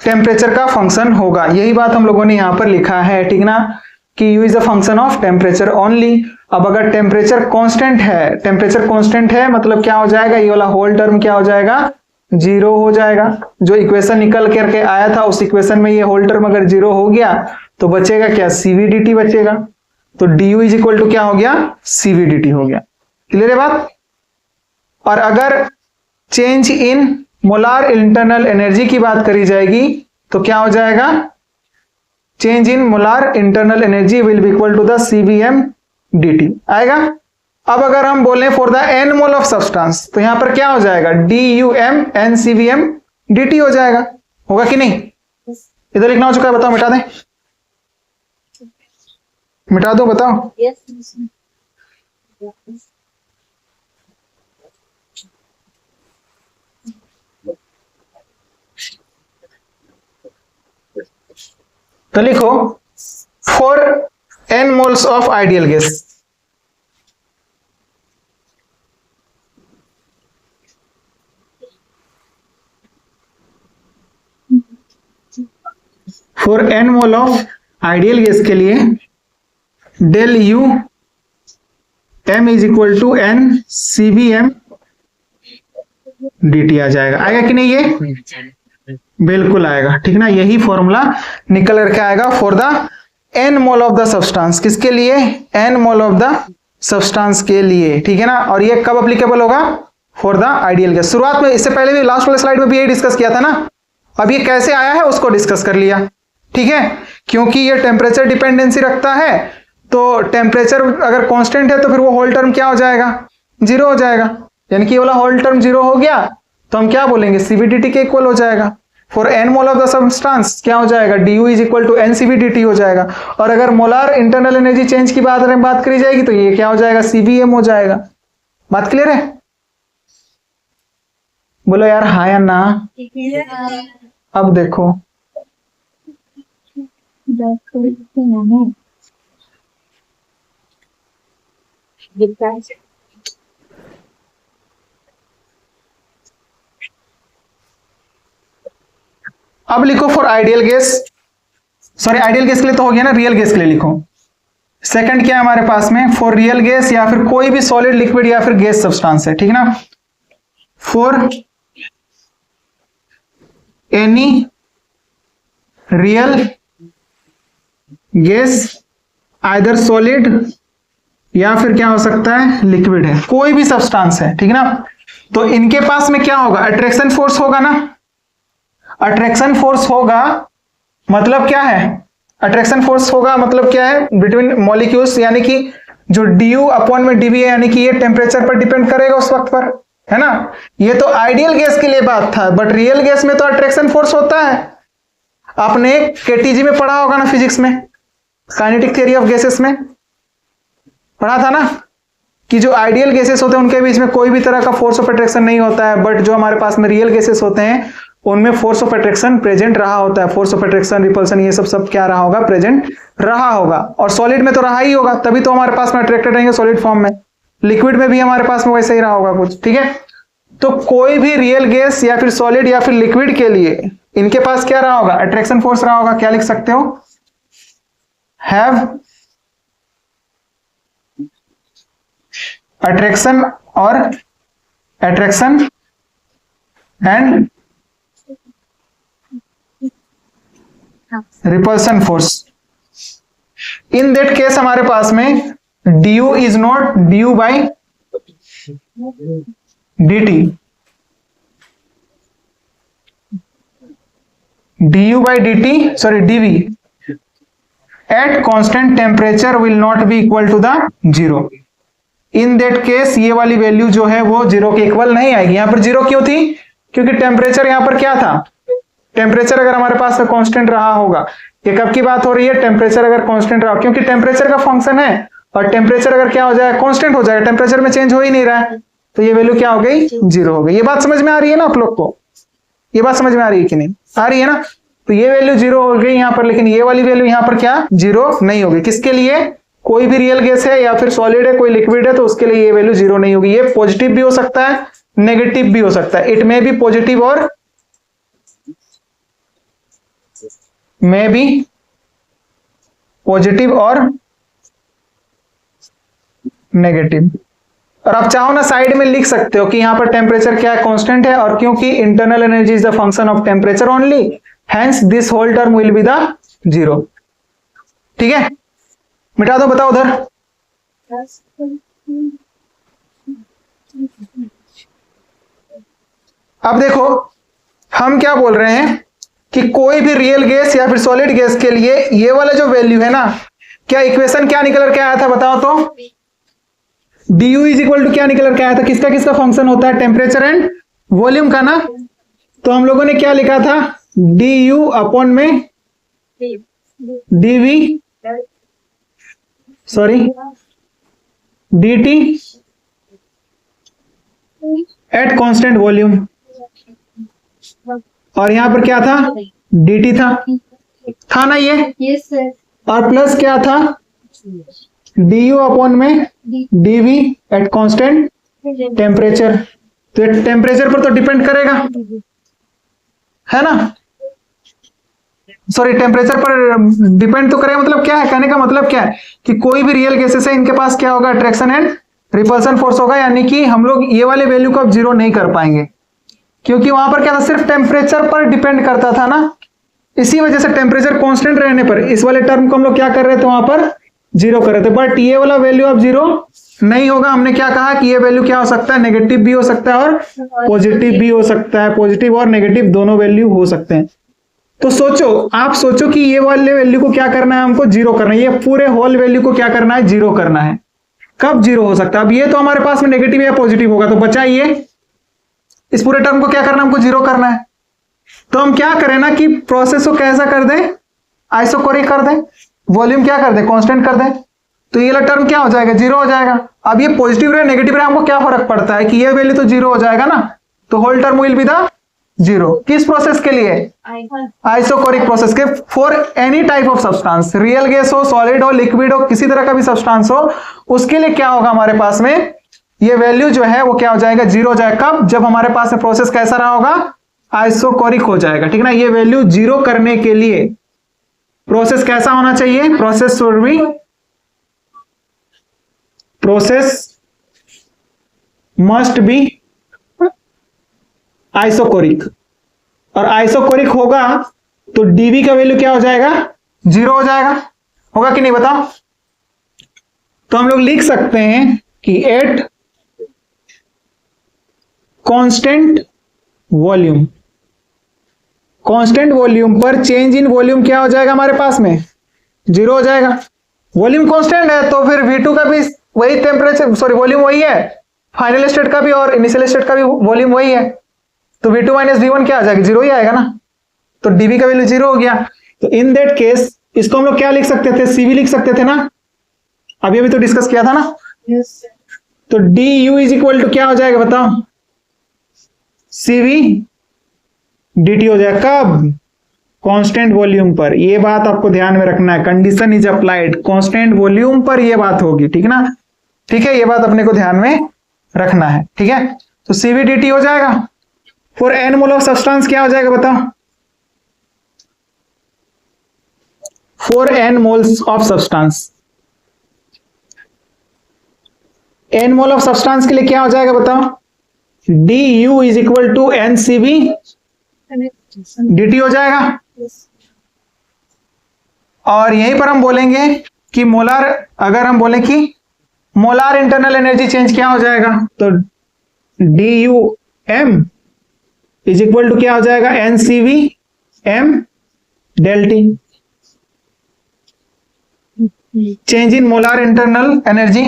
टेम्परेचर का फंक्शन होगा। यही बात हम लोगों ने यहां पर लिखा है, ठीक ना, कि U is the function of temperature only. अब अगर टेम्परेचर कांस्टेंट है मतलब क्या हो जाएगा, ये वाला होल टर्म क्या हो जाएगा, 0 हो जाएगा। जो इक्वेशन निकल करके आया था उस इक्वेशन में ये होल टर्म अगर 0 हो गया तो बचेगा क्या, CVDT बचेगा। तो du इज इक्वल टू क्या हो गया, CVDT हो गया। क्लियर है बात। और अगर change in molar internal energy की बात करी जाएगी तो क्या हो जाएगा, change in molar internal energy will be equal to the CVM dt आएगा। अब अगर हम बोलें for the n mole of substance तो यहां पर क्या हो जाएगा, DUM n CVM dt हो जाएगा। होगा कि नहीं, इधर लिखना हो चुका है, बताओ, मिटा दें, मिटा दो, बताओ। तो लिखो for n moles of ideal gas, for n mole of ideal gas के लिए del U m is equal to n CVM dt आ जाएगा। आएगा कि नहीं, ये बिल्कुल आएगा, ठीक ना। यही फॉर्मूला निकल करके आएगा for the n mole of the substance. किसके लिए, n mole of the substance के लिए, ठीक है ना। और ये कब अप्लीकेबल होगा, फॉर द आइडियल गैस। शुरुआत में, इससे पहले भी लास्ट वाले स्लाइड में भी यही डिस्कस किया था ना। अब ये कैसे आया है उसको डिस्कस कर लिया, ठीक है। क्योंकि ये टेम्परेचर डिपेंडेंसी रखता है तो टेम्परेचर अगर कांस्टेंट है तो फिर वो होल टर्म क्या हो जाएगा, 0 हो जाएगा। यानी कि ये वाला होल टर्म 0 हो गया तो हम क्या बोलेंगे, CVDT के इक्वल हो जाएगा। For n mole of the substance क्या हो जाएगा, du is equal to n CVDT हो जाएगा। और अगर मोलार इंटरनल एनर्जी चेंज की बात करी जाएगी तो ये क्या हो जाएगा, CVM हो जाएगा। बात क्लियर है, बोलो यार हाँ या ना। अब देखो अब लिखो for ideal gas, sorry ideal gas के लिए तो हो गया ना, रियल गैस के लिए लिखो। सेकंड क्या है हमारे पास में, फॉर रियल गैस या फिर कोई भी सॉलिड लिक्विड या फिर गैस सब्सटेंस है, ठीक ना। For any real gas either solid या फिर क्या हो सकता है, लिक्विड है, कोई भी सब्सटेंस है, ठीक ना। तो इनके पास में क्या होगा, अट्रैक्शन फोर्स होगा ना। अट्रैक्शन फोर्स होगा मतलब क्या है, अट्रैक्शन फोर्स होगा मतलब क्या है, बिटवीन मॉलिक्यूल्स। यानी कि जो du अपॉन में dv है, यानी कि ये टेम्परेचर पर डिपेंड करेगा उस वक्त पर, है ना। ये तो आइडियल गैस के लिए बात था, बट रियल गैस में तो अट्रैक्शन फोर्स होता है। आपने KTG में पढ़ा होगा ना, फिजिक्स में, काइनेटिक थ्योरी ऑफ गैसेस में पढ़ा था ना, कि जो आइडियल गैसेस होते हैं उनके बीच में कोई भी तरह का फोर्स ऑफ अट्रैक्शन नहीं होता है, बट जो हमारे पास में रियल गैसेस होते हैं उनमें फोर्स ऑफ अट्रैक्शन प्रेजेंट रहा होता है। फोर्स ऑफ अट्रैक्शन, रिपल्सन, ये सब क्या रहा होगा, प्रेजेंट रहा होगा। और सॉलिड में तो रहा ही होगा, तभी तो हमारे पास में अट्रैक्टेड रहेंगे सॉलिड फॉर्म में। लिक्विड में भी हमारे पास में वैसे ही रहा होगा कुछ, ठीक है। तो कोई भी रियल गैस या फिर सॉलिड या फिर लिक्विड के लिए इनके पास क्या रहा होगा, अट्रैक्शन फोर्स रहा होगा। क्या लिख सकते हो, हैव अट्रैक्शन और attraction and repulsion force. In that case हमारे पास में du is not du by dt, du by dt sorry dv at constant temperature will not be equal to the zero. In that case ये वाली value जो है वो zero के equal नहीं आएगी। यहां पर जीरो क्यों थी? क्योंकि टेम्परेचर यहां पर क्या था? टेम्परेचर अगर हमारे पास कांस्टेंट रहा होगा, ये कब की बात हो रही है? टेम्परेचर अगर कांस्टेंट रहा, क्योंकि टेम्परेचर का फंक्शन है और टेम्परेचर अगर क्या हो जाए? कांस्टेंट हो जाएगा, टेम्परेचर में चेंज हो ही नहीं रहा है, तो ये वैल्यू क्या हो गई? जीरो हो गई। ये बात समझ में आ रही है ना आप लोग को? ये बात समझ में आ रही है कि नहीं आ रही है ना? तो ये वैल्यू जीरो हो गई यहाँ पर, लेकिन ये वाली वैल्यू यहाँ पर क्या जीरो नहीं होगी। किसके लिए? कोई भी रियल गैस है या फिर सॉलिड है, कोई लिक्विड है, तो उसके लिए ये वैल्यू जीरो नहीं होगी। ये पॉजिटिव भी हो सकता है, नेगेटिव भी हो सकता है। इट मे बी पॉजिटिव और मे बी पॉजिटिव और नेगेटिव। और आप चाहो ना साइड में लिख सकते हो कि यहां पर टेम्परेचर क्या है? कांस्टेंट है, और क्योंकि internal energy is the function of temperature only, hence this whole term will be the zero. ठीक है, मिटा दो, बताओ उधर। अब देखो हम क्या बोल रहे हैं कि कोई भी रियल गैस या फिर सॉलिड गैस के लिए ये वाला जो वैल्यू है ना, क्या इक्वेशन क्या निकल के आया था? बताओ तो। du इज इक्वल टू क्या निकल के आया था? किसका किसका फंक्शन होता है? टेम्परेचर एंड वॉल्यूम का ना। तो हम लोगों ने क्या लिखा था? du अपॉन में dv sorry dt eight constant volume, और यहां पर क्या था? dt था ना ये? Yes sir. और प्लस क्या था? du अपॉन में dv एट कांस्टेंट टेम्परेचर। तो टेम्परेचर पर तो डिपेंड करेगा, है ना? सॉरी, टेम्परेचर पर डिपेंड तो करेगा। मतलब क्या है कहने का मतलब क्या है कि कोई भी रियल गैसेस है, इनके पास क्या होगा? अट्रैक्शन एंड रिपल्सन फोर्स होगा। यानी कि हम लोग ये वाले वैल्यू को अब जीरो नहीं कर पाएंगे, क्योंकि वहां पर क्या था? सिर्फ टेम्परेचर पर डिपेंड करता था ना। इसी वजह से टेम्परेचर कांस्टेंट रहने पर इस वाले टर्म को हम लोग क्या कर रहे थे? वहां पर जीरो कर रहे थे। बट ये वाला वैल्यू अब जीरो नहीं होगा। हमने क्या कहा कि ये वैल्यू क्या हो सकता है? नेगेटिव भी हो सकता है और पॉजिटिव भी हो सकता है। पॉजिटिव और नेगेटिव दोनों वैल्यू हो सकते हैं। तो सोचो, आप सोचो कि ये वाले वैल्यू को क्या करना है? हमको जीरो करना है। ये पूरे होल वैल्यू को क्या करना है? जीरो करना है। कब जीरो हो सकता है? अब ये तो हमारे पास में नेगेटिव या पॉजिटिव होगा, तो बचा ये। इस पूरे टर्म को क्या करना है? हमको जीरो करना है। तो हम क्या करें ना कि प्रोसेस को कैसा कर दें? आइसोकोरिक कर दें। वॉल्यूम क्या कर दें? कांस्टेंट कर दें। तो ये वाला टर्म क्या हो जाएगा? जीरो हो जाएगा। अब ये पॉजिटिव रहे नेगेटिव रहे, हमको क्या फर्क पड़ता है कि ये वैल्यू तो जीरो हो जाएगा ना। तो whole term will be the zero. किस प्रोसेस के लिए? आइसोकोरिक प्रोसेस के। For any type of substance, real gas हो, सॉलिड हो, लिक्विड हो, किसी तरह का भी सब्सटेंस हो, उसके लिए क्या होगा हमारे पास में? ये वैल्यू जो है वो क्या हो जाएगा? जीरो हो जाएगा। कब? जब हमारे पास में प्रोसेस कैसा रहा होगा? आइसोकोरिक हो जाएगा। ठीक ना? ये वैल्यू जीरो करने के लिए प्रोसेस कैसा होना चाहिए? Process should be must be isochoric. और आइसोकोरिक होगा तो dv का वैल्यू क्या हो जाएगा? जीरो हो जाएगा। होगा कि नहीं बताओ? तो हम लोग लिख सकते हैं कि at constant volume, constant volume पर चेंज इन वॉल्यूम क्या हो जाएगा हमारे पास में? जीरो हो जाएगा। वॉल्यूम कांस्टेंट है तो फिर V2 का भी वही टेम्परेचर सॉरी वॉल्यूम वही है, फाइनल स्टेट का भी और इनिशियल स्टेट का भी वॉल्यूम वही है। तो V2 माइनस V1 क्या आ जाएगा? जीरो ही आएगा ना। तो dv का वैल्यू जीरो हो गया। तो इन दैट केस इसको हम लोग क्या लिख सकते थे? CV लिख सकते थे ना। अभी तो डिस्कस किया था ना। यस। तो du इज इक्वल टू क्या हो जाएगा बताओ? CV dt हो जाएगा। कब? कांस्टेंट वॉल्यूम पर। ये बात आपको ध्यान में रखना है। Condition is applied. Constant volume पर ये बात होगी। ठीक ना? ठीक है, ये बात अपने को ध्यान में रखना है। ठीक है, तो CV dt हो जाएगा। For n mole of substance क्या हो जाएगा बताओ? For n moles of substance, n mole of substance के लिए क्या हो जाएगा बताओ? D U is equal to N C V D T हो जाएगा। और यहीं पर हम बोलेंगे कि मोलार, अगर हम बोले कि मोलार इंटरनल एनर्जी चेंज क्या हो जाएगा, तो D U M is equal to क्या हो जाएगा, N C V M del T. Change in molar internal energy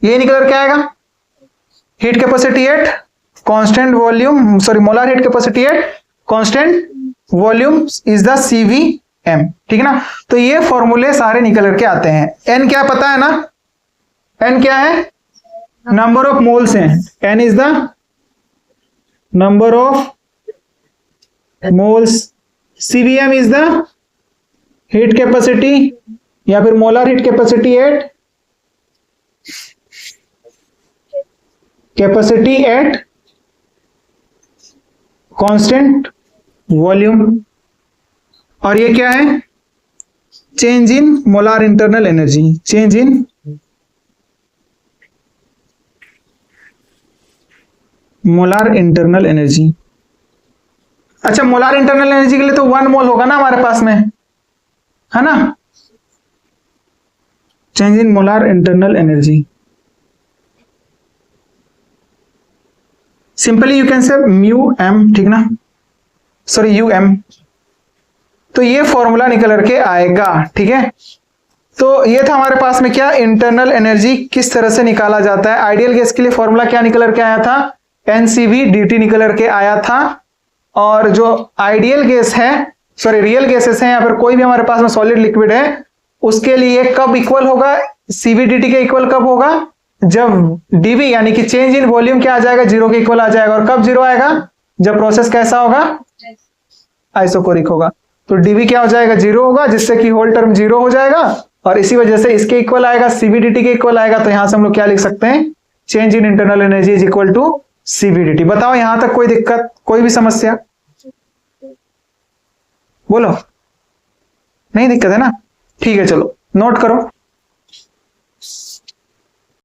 ये निकल के आएगा heat capacity at constant volume, sorry molar heat capacity at constant volume is the CVM, ठीक है ना। तो ये फॉर्मूले सारे निकल करके आते हैं। एन क्या पता है ना, एन क्या है, नंबर ऑफ मोल्स हैं, N is the number of moles, CVM is the heat capacity या फिर molar heat capacity at constant volume. और ये क्या है, change in molar internal energy, change in molar internal energy. अच्छा, मोलार इंटरनल एनर्जी के लिए तो 1 मोल होगा ना हमारे पास में, है ना। Change in molar internal energy, simply you can say mu M, ठीक ना, सॉरी यू एम। तो ये फॉर्मूला निकल करके आएगा, ठीक है। तो ये था हमारे पास में क्या, इंटरनल एनर्जी किस तरह से निकाला जाता है। आइडियल गैस के लिए फॉर्मूला क्या निकल करके आया था, एनसीवी डीटी निकल करके आया था। और जो आइडियल गैस है, सॉरी रियल गैसेस हैं या फिर कोई भी हमारे पास में सॉलिड लिक्विड है, उसके लिए कब इक्वल होगा, सीवीडीटी के इक्वल कब होगा, जब डीवी यानी कि चेंज इन वॉल्यूम क्या आ जाएगा, जीरो के इक्वल आ जाएगा। और कब जीरो आएगा, जब प्रोसेस कैसा होगा, आइसोकोरिक होगा। तो डीवी क्या हो जाएगा, जीरो होगा, जिससे कि होल टर्म जीरो हो जाएगा। और इसी वजह से इसके इक्वल आएगा, सीवीडीटी के इक्वल आएगा। तो यहां से हम लोग क्या लिख सकते हैं, change in internal energy is equal to c v d t. बताओ यहां तक कोई दिक्कत, कोई भी समस्या, बोलो, नहीं दिक्कत है ना, ठीक है। चलो नोट करो।